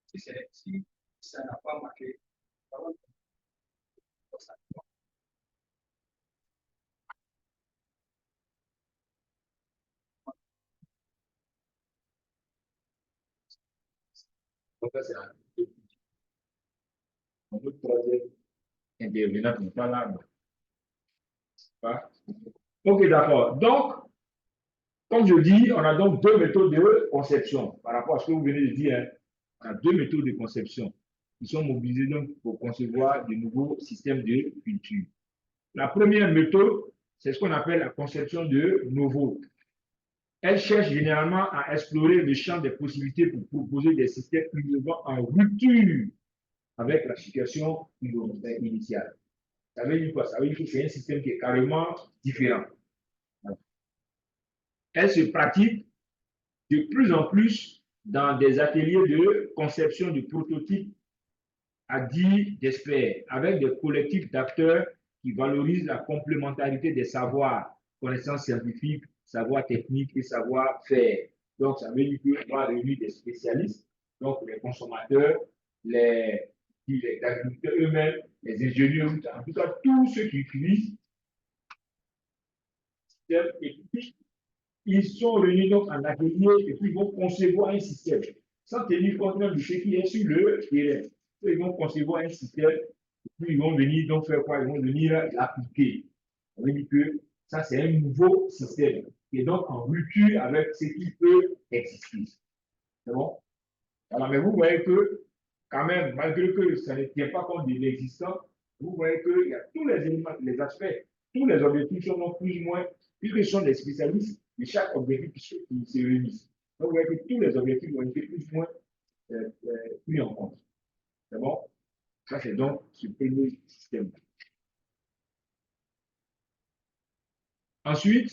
si ça n'a pas marqué. Donc, ça, c'est un autre troisième intervenant qui n'est pas là. Pas. Ok, d'accord. Donc, comme je dis, on a donc deux méthodes de conception par rapport à ce que vous venez de dire. Hein. On a deux méthodes de conception qui sont mobilisées donc pour concevoir de nouveaux systèmes de culture. La première méthode, c'est ce qu'on appelle la conception de nouveau. Elle cherche généralement à explorer le champ des possibilités pour proposer des systèmes innovants en rupture avec la situation initiale. Ça veut dire quoi? Ça veut dire que c'est un système qui est carrément différent. Elle se pratique de plus en plus dans des ateliers de conception de prototypes à 10 d'experts, avec des collectifs d'acteurs qui valorisent la complémentarité des savoirs, connaissances scientifiques, savoirs techniques et savoir-faire. Donc, ça veut dire qu'on va réunir des spécialistes, donc les consommateurs, les agriculteurs eux-mêmes, les ingénieurs, en tout cas, tous ceux qui utilisent et puis, ils sont réunis donc en atelier et puis ils vont concevoir un système sans tenir compte de ce qui est sur le terrain. Ils vont concevoir un système Puis ils vont venir donc faire quoi? Ils vont venir l'appliquer. On veut dire que ça, c'est un nouveau système qui est donc en rupture avec ce qui peut exister. C'est bon? Alors, mais vous voyez que, quand même, malgré que ça ne tient pas compte de l'existant, vous voyez qu'il y a tous les éléments, les aspects, tous les objectifs sont donc plus ou moins, puisque ce sont des spécialistes de chaque objectif qui se réunissent. Donc, vous voyez que tous les objectifs ont été plus ou moins pris en compte. C'est bon? Ça, c'est donc ce premier système. Ensuite,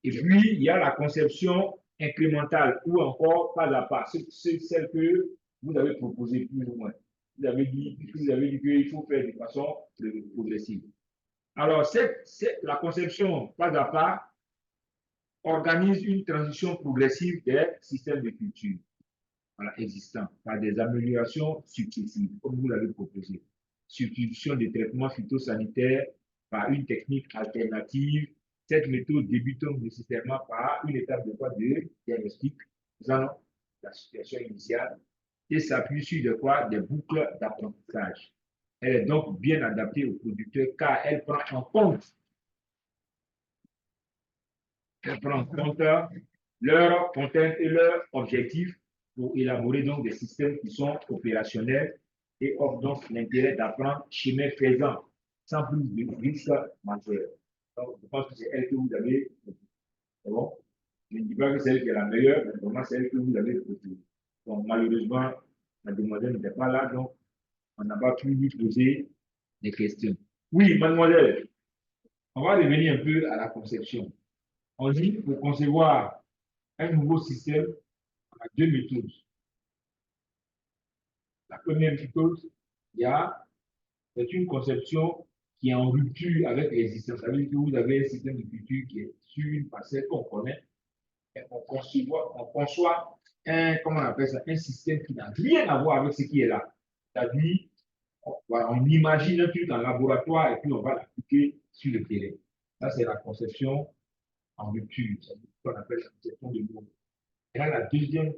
et puis, il y a la conception incrémentale ou encore pas à pas. C'est celle que vous avez proposée plus ou moins. Vous avez dit qu'il faut faire de façon progressive. Alors, la conception pas à pas organise une transition progressive des systèmes de culture voilà, existants par des améliorations successives, comme vous l'avez proposé. Substitution des traitements phytosanitaires par une technique alternative. Cette méthode débute nécessairement par une étape de quoi de diagnostic, faisant la situation initiale, et s'appuie sur de quoi des boucles d'apprentissage. Elle est donc bien adaptée aux producteurs car elle prend en compte leurs contraintes et leurs objectifs pour élaborer donc des systèmes qui sont opérationnels et offrent donc l'intérêt d'apprendre chemin faisant sans plus de risques majeurs. Donc, je pense que c'est elle que vous avez. C'est bon? Je ne dis pas que c'est elle qui est la meilleure, mais vraiment c'est elle que vous avez proposée. Donc, malheureusement, la demoiselle n'était pas là, donc on n'a pas pu lui poser des questions. Oui, mademoiselle, on va revenir un peu à la conception. On dit pour concevoir un nouveau système, on a deux méthodes. La première méthode, c'est une conception qui est en rupture avec l'existence. Ça veut dire que vous avez un système de culture qui est sur une parcelle qu'on connaît et on conçoit comment on appelle ça, un système qui n'a rien à voir avec ce qui est là. C'est-à-dire, on imagine un truc en laboratoire et puis on va l'appliquer sur le terrain. Ça, c'est la conception en rupture. C'est ce qu'on appelle la conception de monde. Et là, la deuxième,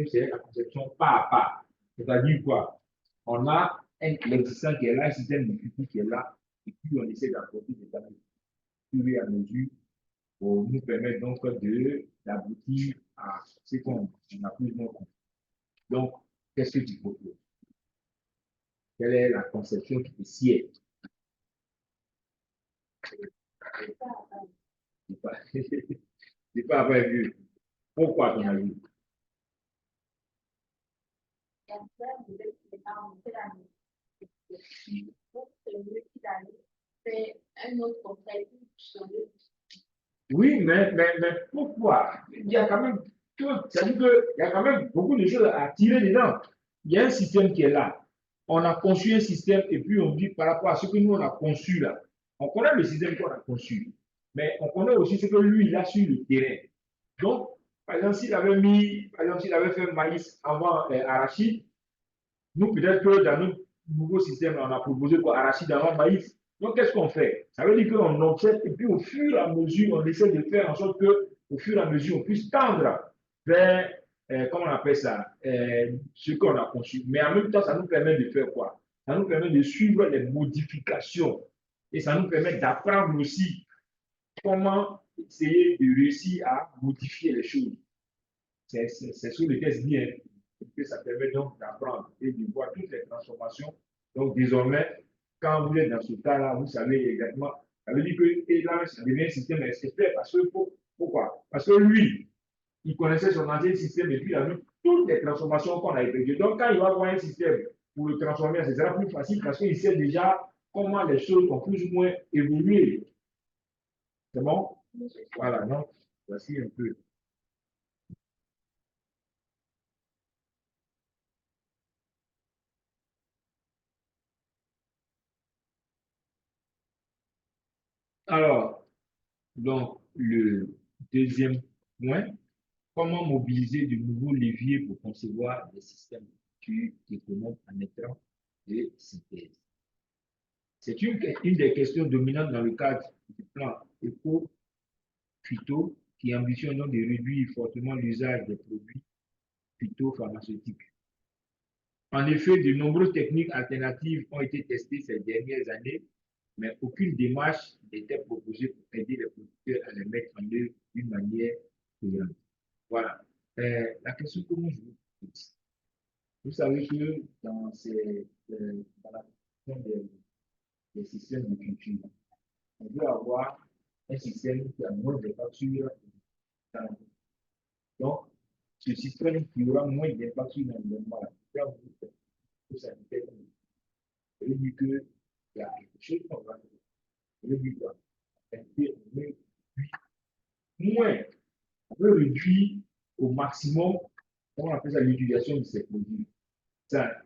c'est la conception pas à pas. C'est-à-dire quoi? On a l'existant qui est là, un système de culture qui est là, et puis on essaie d'apporter des années fur et à mesure pour nous permettre donc d'aboutir à ce qu'on a plus ou moins compris. Donc, qu'est-ce que tu proposes? Quelle est la conception qui te sied? Je pas, pas avoir vu. Pourquoi, à ton avis? Oui, mais pourquoi? Il y a quand même c'est-à-dire qu'il y a quand même beaucoup de choses à tirer dedans. Il y a un système qui est là. On a conçu un système et puis on dit par rapport à ce que nous on a conçu là. On connaît le système qu'on a conçu, mais on connaît aussi ce que lui il a sur le terrain. Donc, par exemple, s'il avait fait maïs avant arachide, nous peut-être que dans notre nouveau système, on a proposé quoi, arachide avant maïs. Donc, qu'est-ce qu'on fait? Ça veut dire qu'on observe et puis au fur et à mesure, on essaie de faire en sorte que, au fur et à mesure, on puisse tendre vers, comment on appelle ça, ce qu'on a conçu. Mais en même temps, ça nous permet de faire quoi? Ça nous permet de suivre les modifications et ça nous permet d'apprendre aussi comment essayer de réussir à modifier les choses. C'est sur le test bien que ça permet donc d'apprendre et de voir toutes les transformations. Donc, désormais, quand vous êtes dans ce cas-là, vous savez exactement. Ça veut dire que et là, ça devient un système expert parce que pourquoi? Parce que lui, il connaissait son ancien système et puis il a vu toutes les transformations qu'on a effectuées. Donc, quand il va voir un système pour le transformer, ce sera plus facile parce qu'il sait déjà comment les choses ont plus ou moins évolué. C'est bon? Voilà, donc, voici un peu. Alors, donc, le deuxième point, comment mobiliser de nouveaux leviers pour concevoir des systèmes économiques en étant de synthèse? C'est une des questions dominantes dans le cadre du plan éco-phyto qui ambitionne donc de réduire fortement l'usage des produits phytopharmaceutiques. En effet, de nombreuses techniques alternatives ont été testées ces dernières années, mais aucune démarche n'était proposée pour aider les producteurs à les mettre en œuvre d'une manière cohérente. Voilà. La question que moi je vous pose, vous savez que dans la question des systèmes de culture, on veut avoir un système qui a moins de factures. Donc, ce système qui aura moins d'impact sur l'environnement, que ça nous fait. Ça veut dire qu'il y a quelque chose qu'on va faire. Ça veut dire quoi? Moins, on veut réduire au maximum, on appelle ça l'utilisation de ces produits. Ça,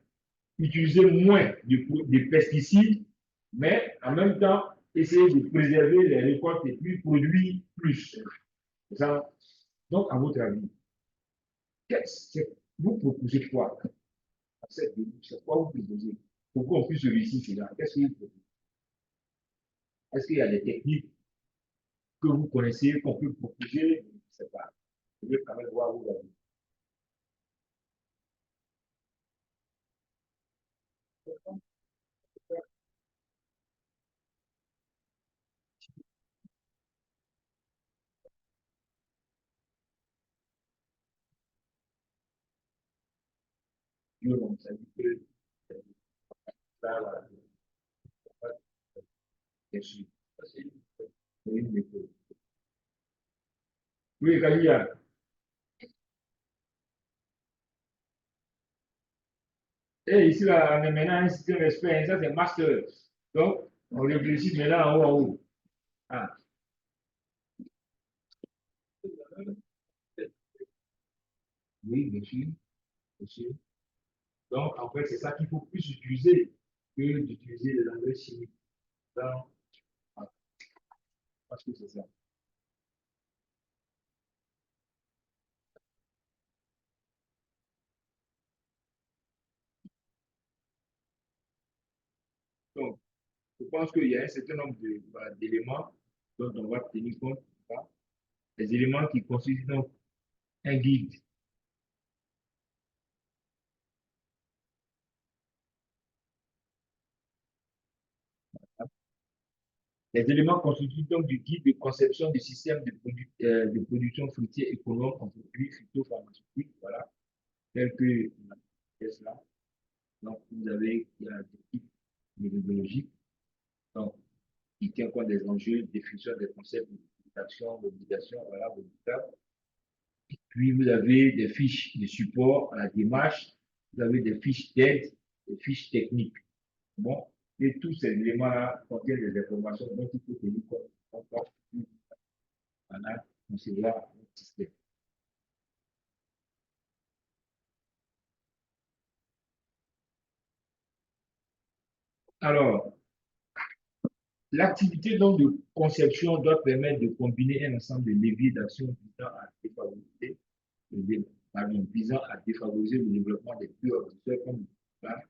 utiliser moins de pesticides, mais en même temps, essayer de préserver les récoltes et puis produire plus. Ça, donc, à votre avis, vous proposez quoi? C'est quoi vous proposez? Pour qu'on puisse réussir cela, qu'est-ce que vous proposez? Est-ce qu'il y a des techniques que vous connaissez, qu'on peut proposer? Je ne sais pas. Je vais quand même voir où vous avez. Ça dit que ça, là, c'est sûr. C'est une méthode. Oui, Kalia. Et ici, là, on est maintenant un système expert, ça c'est master. Donc, on réfléchit maintenant en haut, en haut. Ah, oui, bien sûr, bien sûr. Donc, en fait, c'est ça qu'il faut plus utiliser que d'utiliser les engrais chimiques. Donc, ah, parce que c'est ça. Donc, je pense qu'il y a un certain nombre d'éléments dont on va tenir compte. Hein. Les éléments qui constituent donc un guide. Les éléments constituent donc du guide de conception du système de production fruitière économe en produits phytopharmaceutiques, voilà, tel que là. Donc, vous avez il y a des types méthodologiques, donc, qui tient compte des enjeux, définition des concepts d'action, d'obligation, voilà, vos. Puis, vous avez des fiches de support à la démarche, vous avez des fiches d'aide, des fiches techniques. Bon, et tous ces éléments-là contiennent des informations dont il faut tenir compte pour concevoir un système. Alors, l'activité donc de conception doit permettre de combiner un ensemble de leviers d'action visant à défavoriser le développement des bioagriculteurs comme là,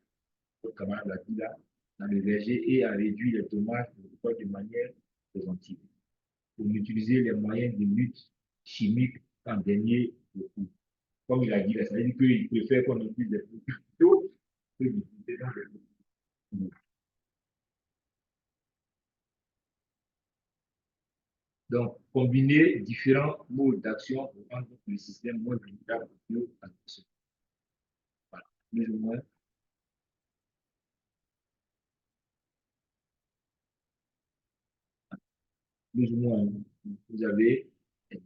votre camarade l'a dit là, dans le verger et à réduire les dommages de manière préventive. Pour utiliser les moyens de lutte chimique en dernier recours. Comme il a dit, ça veut dire qu'il préfère qu'on utilise des produits plutôt que d'utiliser dans les produits. Donc, combiner différents modes d'action pour rendre le système moins vulnérable aux agressions. Voilà, plus ou moins. Plus ou moins, vous avez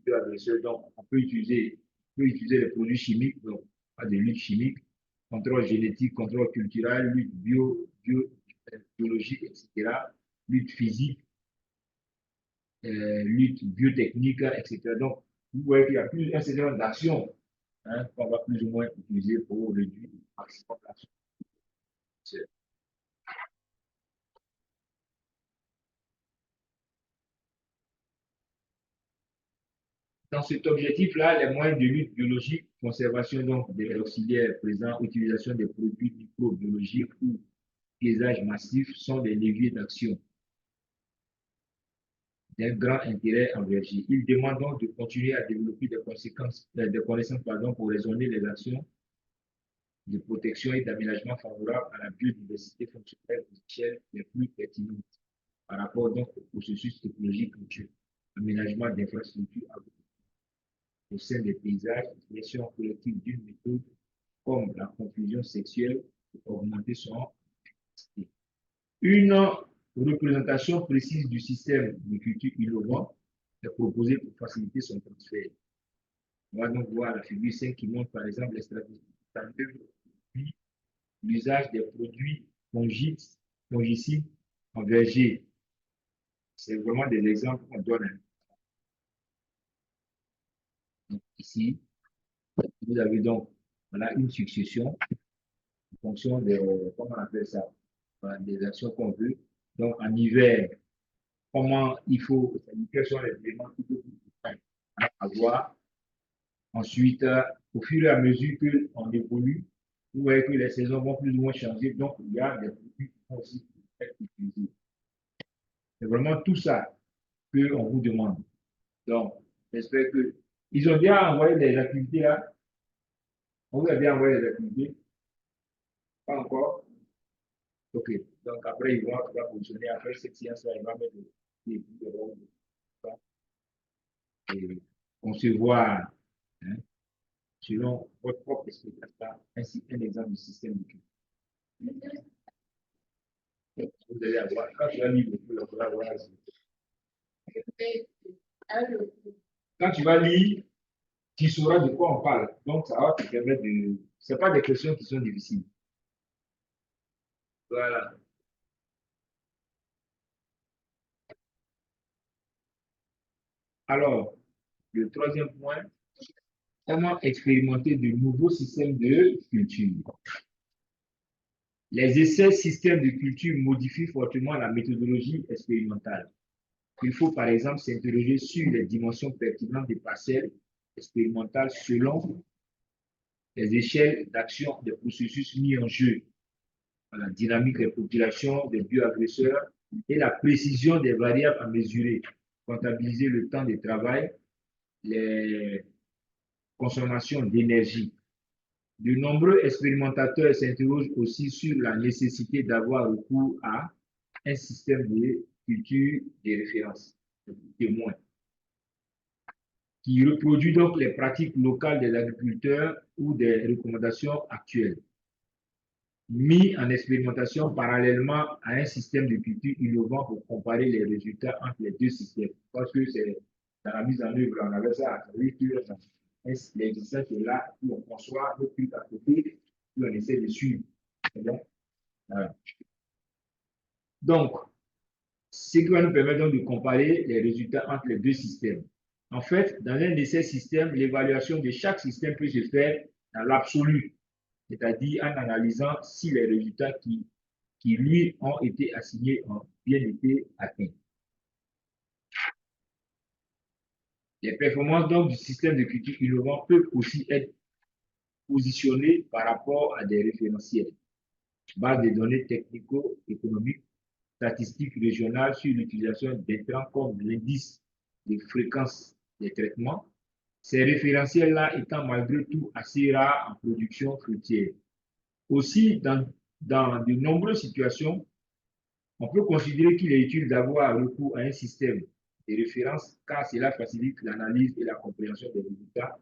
deux agresseurs. Donc, on peut utiliser les produits chimiques, donc pas de lutte chimique, contrôle génétique, contrôle culturel, lutte biologique, etc., lutte physique, lutte biotechnique, etc. Donc, vous voyez qu'il y a plus un certain nombre d'actions qu'on va plus ou moins utiliser pour réduire le maximum l'action. Dans cet objectif-là, les moyens de lutte biologique, conservation donc des auxiliaires présents, utilisation des produits microbiologiques ou piégeage massif sont des leviers d'action d'un grand intérêt en verger. Il demande donc de continuer à développer des connaissances pour raisonner les actions de protection et d'aménagement favorable à la biodiversité fonctionnelle aux échelles les plus pertinentes par rapport donc au processus écologique actuel. Aménagement d'infrastructures au sein des paysages, gestion collective d'une méthode comme la confusion sexuelle pour augmenter son efficacité. Une représentation précise du système de culture innovant est proposée pour faciliter son transfert. On va donc voir la figure 5 qui montre par exemple les stratégies l'usage des produits fongicides en verger. C'est vraiment des exemples qu'on donne. Donc, ici, vous avez donc voilà, une succession en fonction de, comment on appelle ça, des actions qu'on veut. Donc, en hiver, comment il faut, quels sont les éléments qu'il faut avoir. Ensuite, au fur et à mesure qu'on évolue, vous voyez que les saisons vont plus ou moins changer. Donc, il y a des produits qui vont aussi être utilisés. C'est vraiment tout ça qu'on vous demande. Donc, j'espère que. Ils ont bien envoyé les activités là. On vous a bien envoyé les activités. Pas encore. OK. Donc, après, ils vont positionner. Après cette séance-là, ils vont mettre des et concevoir, hein, selon votre propre explication, ainsi un exemple du système de culture. Vous allez avoir, quand tu vas lire le cours, quand tu vas lire, tu sauras de quoi on parle. Donc, ça va te permettre de. Ce pas des questions qui sont difficiles. Voilà. Alors, le troisième point, comment expérimenter de nouveaux systèmes de culture. Les essais systèmes de culture modifient fortement la méthodologie expérimentale. Il faut par exemple s'interroger sur les dimensions pertinentes des parcelles expérimentales selon les échelles d'action des processus mis en jeu, la dynamique des populations, des bioagresseurs et la précision des variables à mesurer, comptabiliser le temps de travail, les consommations d'énergie. De nombreux expérimentateurs s'interrogent aussi sur la nécessité d'avoir recours à un système de culture de référence, de témoins, qui reproduit donc les pratiques locales des agriculteurs ou des recommandations actuelles, mis en expérimentation parallèlement à un système de culture innovant pour comparer les résultats entre les deux systèmes. Parce que c'est dans la mise en œuvre, on avait ça, l'existence est là, puis on conçoit le truc à côté, puis on essaie de suivre. Voilà. Donc, ce qui va nous permettre donc de comparer les résultats entre les deux systèmes. En fait, dans un de ces systèmes, l'évaluation de chaque système peut se faire dans l'absolu, c'est-à-dire en analysant si les résultats qui lui ont été assignés ont bien été atteints. Les performances donc du système de culture innovant peuvent aussi être positionnées par rapport à des référentiels, base de données technico-économiques, statistiques régionales sur l'utilisation d'intrants comme l'indice de fréquence des traitements. Ces référentiels-là étant malgré tout assez rares en production fruitière. Aussi, dans de nombreuses situations, on peut considérer qu'il est utile d'avoir recours à un système de référence car cela facilite l'analyse et la compréhension des résultats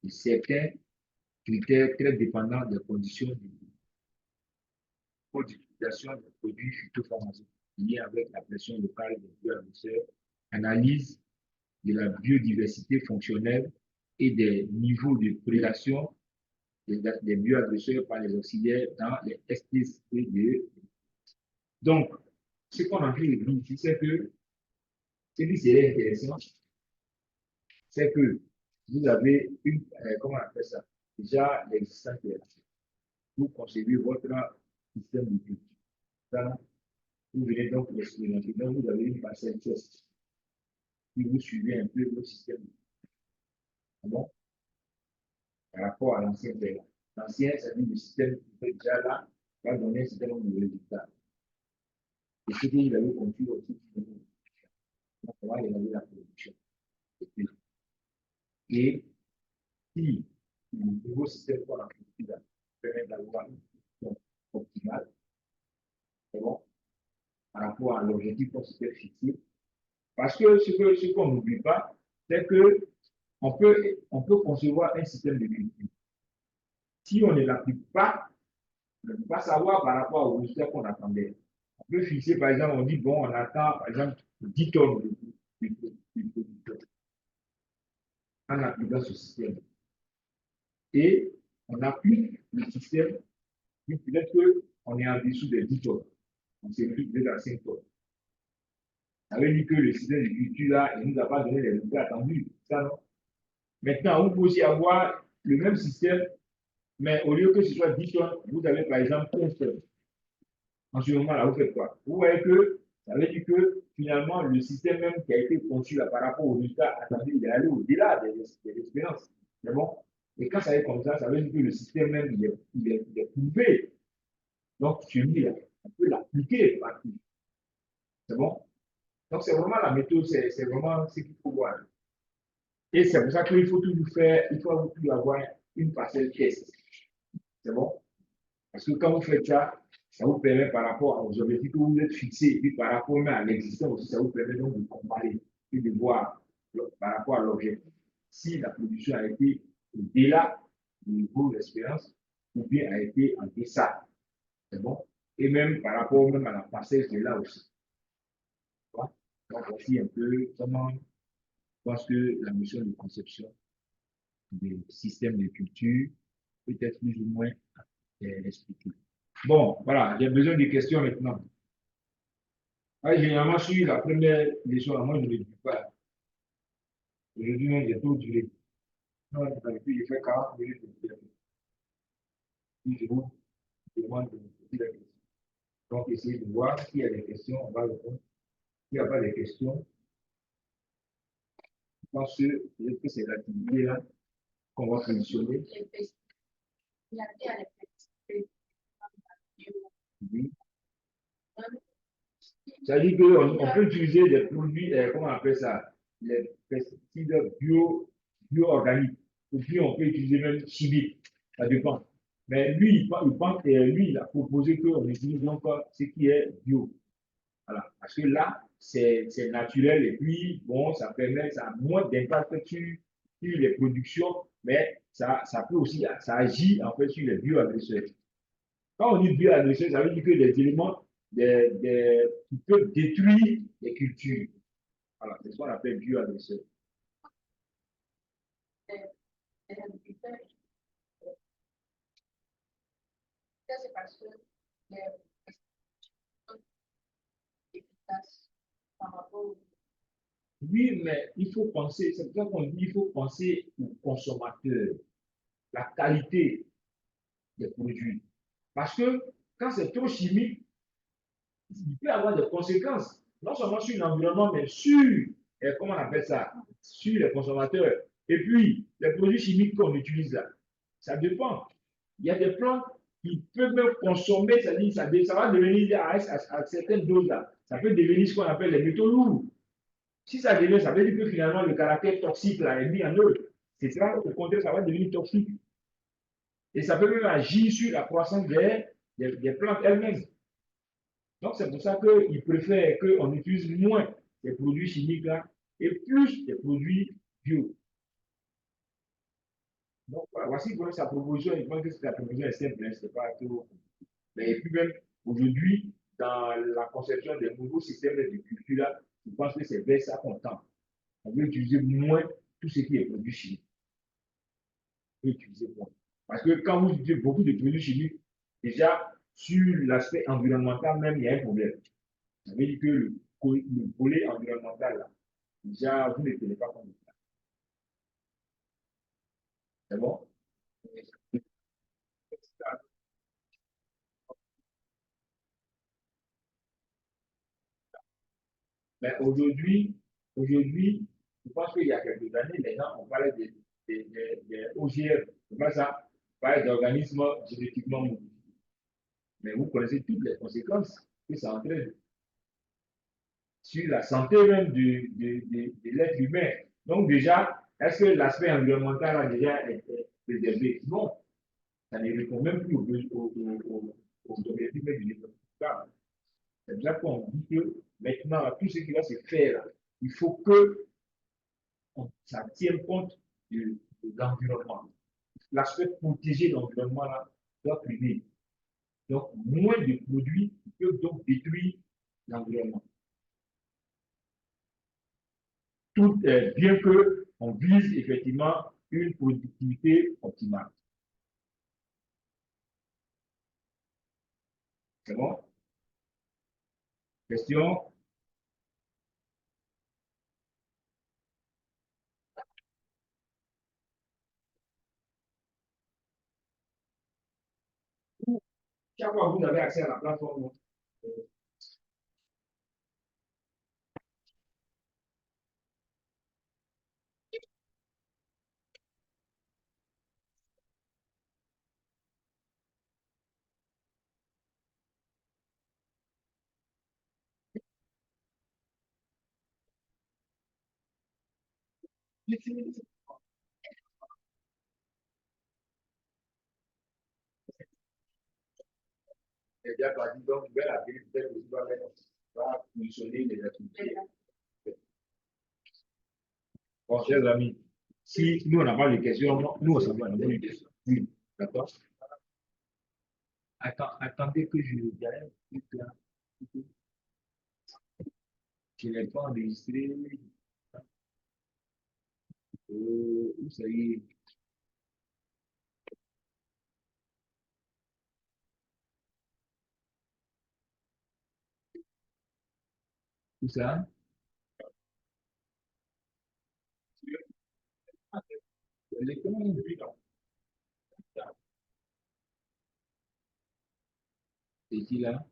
de certains critères très dépendants des conditions d'utilisation des produits phytopharmaceutiques liés avec la pression locale des bioagresseurs, analyse de la biodiversité fonctionnelle et des niveaux de prédation des bioagresseurs par les auxiliaires dans les STCD. Donc, ce qu'on a envie de dire ici, c'est que ce qui serait intéressant, c'est que vous avez une, comment on appelle ça, déjà l'existence de la. Vous concevez votre système de culture. Vous venez donc l'expérimenter. Donc, vous avez une parcelle test. Puis vous suivez un peu votre système. Bon, par rapport à l'ancien verre. L'ancien, c'est-à-dire le système qui est déjà là, va donner un certain nombre de résultats. Et ce qu'il avait conclu aussi, donc on va regarder la production. Et si le nouveau système qu'on a construit là, permettre d'avoir une production optimale, c'est bon, par rapport à l'objectif qu'on s'était fixé. Parce que ce qu'on n'oublie pas, c'est que on peut concevoir un système de culture. Si on ne l'applique pas, on ne peut pas savoir par rapport au résultat qu'on attendait. On peut fixer, par exemple, on dit, bon, on attend, par exemple, 10 tonnes de production en appliquant ce système. Et on applique le système, puis peut-être qu'on est en dessous des 10 tonnes. On s'est pris peut-être à 5 tonnes. Ça veut dire que le système de culture, là, il ne nous a pas donné les résultats attendus. Ça, non? Maintenant, vous pouvez aussi avoir le même système, mais au lieu que ce soit 10 tonnes, vous avez par exemple 15 tonnes. En ce moment-là, vous faites quoi? Vous voyez que ça veut dire que finalement, le système même qui a été conçu là, par rapport aux résultats attendus, il est allé au-delà des expériences. C'est bon? Et quand ça est comme ça veut dire que le système même, il est prouvé. Donc, celui-là, on peut l'appliquer partout. C'est bon? Donc, c'est vraiment la méthode, c'est vraiment ce qu'il faut voir. Et c'est pour ça qu'il faut toujours faire, il faut toujours avoir une parcelle test. C'est bon? Parce que quand vous faites ça, ça vous permet par rapport aux objectifs que vous êtes fixés, et puis par rapport même à l'existence aussi, ça vous permet donc de comparer et de voir par rapport à l'objectif si la production a été au-delà du niveau d'expérience ou bien a été en deçà. C'est bon? Et même par rapport même à la parcelle qui est là aussi. Donc, voici un peu comment je pense que la notion de conception des systèmes de culture peut être plus ou moins expliquée. Bon, voilà, j'ai besoin de questions maintenant. Ah, généralement, sur la première leçon, moi, je ne le dis pas. Aujourd'hui, même, j'ai tout duré. Non, d'habitude, j'ai fait 40 minutes. Puis je vous demande de me poser la question. Donc, essayez de voir s'il y a des questions, on va répondre. S'il n'y a pas de questions, je pense que c'est l'activité-là qu'on va solutionner. Oui. Ça veut dire qu'on peut utiliser des produits, comment on appelle ça, les pesticides bio-organiques. Ou puis on peut utiliser même chimiques. Ça dépend. Mais lui, lui, il a proposé qu'on utilise donc ce qui est bio. Voilà. Parce que là, c'est naturel et puis, bon, ça permet, ça a moins d'impact sur les productions, mais ça peut aussi, ça agit en fait sur les bioagresseurs. Quand on dit bioagresseurs, ça veut dire que des éléments qui peuvent détruire les cultures. Voilà, c'est ce qu'on appelle bioagresseurs. C'est parce que oui, mais il faut penser, c'est pour ça qu'on dit il faut penser au consommateur, la qualité des produits. Parce que quand c'est trop chimique, il peut avoir des conséquences, non seulement sur l'environnement, mais sur, comment on appelle ça, sur les consommateurs. Et puis, les produits chimiques qu'on utilise là, ça dépend. Il y a des plantes qui peuvent même consommer, c'est-à-dire ça va devenir à certaines doses là, ça peut devenir ce qu'on appelle les métaux lourds. Si ça devient, ça veut dire que finalement le caractère toxique là est mis en œuvre. C'est ça, au contraire, ça va devenir toxique. Et ça peut même agir sur la croissance des plantes elles-mêmes. Donc, c'est pour ça qu'ils préfèrent qu'on utilise moins des produits chimiques là et plus des produits bio. Donc, voilà, voici pour sa proposition. Je pense que la proposition est simple, hein, c'est pas trop. Mais et puis même, aujourd'hui, dans la conception des nouveaux systèmes de culture là, je pense que c'est vers ça qu'on tend. On veut utiliser moins tout ce qui est produit chimique. On veut utiliser moins. Parce que quand vous utilisez beaucoup de produits chimiques, déjà, sur l'aspect environnemental même, il y a un problème. Ça veut dire que le volet environnemental, là, déjà, vous ne tenez pas compte de ça. C'est bon? Mais aujourd'hui, je pense qu'il y a quelques années, les gens, on parlait des OGM, c'est pas ça, on parlait d'organismes génétiquement modifiés. Mais vous connaissez toutes les conséquences que ça entraîne sur la santé même de l'être humain. Donc déjà, est-ce que l'aspect environnemental a déjà été préservé? Non. Ça ne répond même plus aux objectifs du développement. C'est bien qu'on dit que maintenant, tout ce qui va se faire, il faut que ça tienne compte de l'environnement. L'aspect protégé de l'environnement là, doit primer. Donc, moins de produits peuvent donc détruire l'environnement. Tout, bien qu'on vise effectivement une productivité optimale. C'est bon? Question? Chaque fois que vous avez accès à la plateforme, c'est déjà parti. Donc, je vais la dire, peut-être que va mentionner les activités. Bon, chers amis, si nous, on n'a pas de questions, nous, on s'en va. Oui, d'accord? Attendez que je dirais. Je n'ai pas enregistré. Où ça y est? Où ça? L'écran, c'est ici là.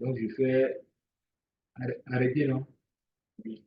Donc, je fais arrêter, non? Oui.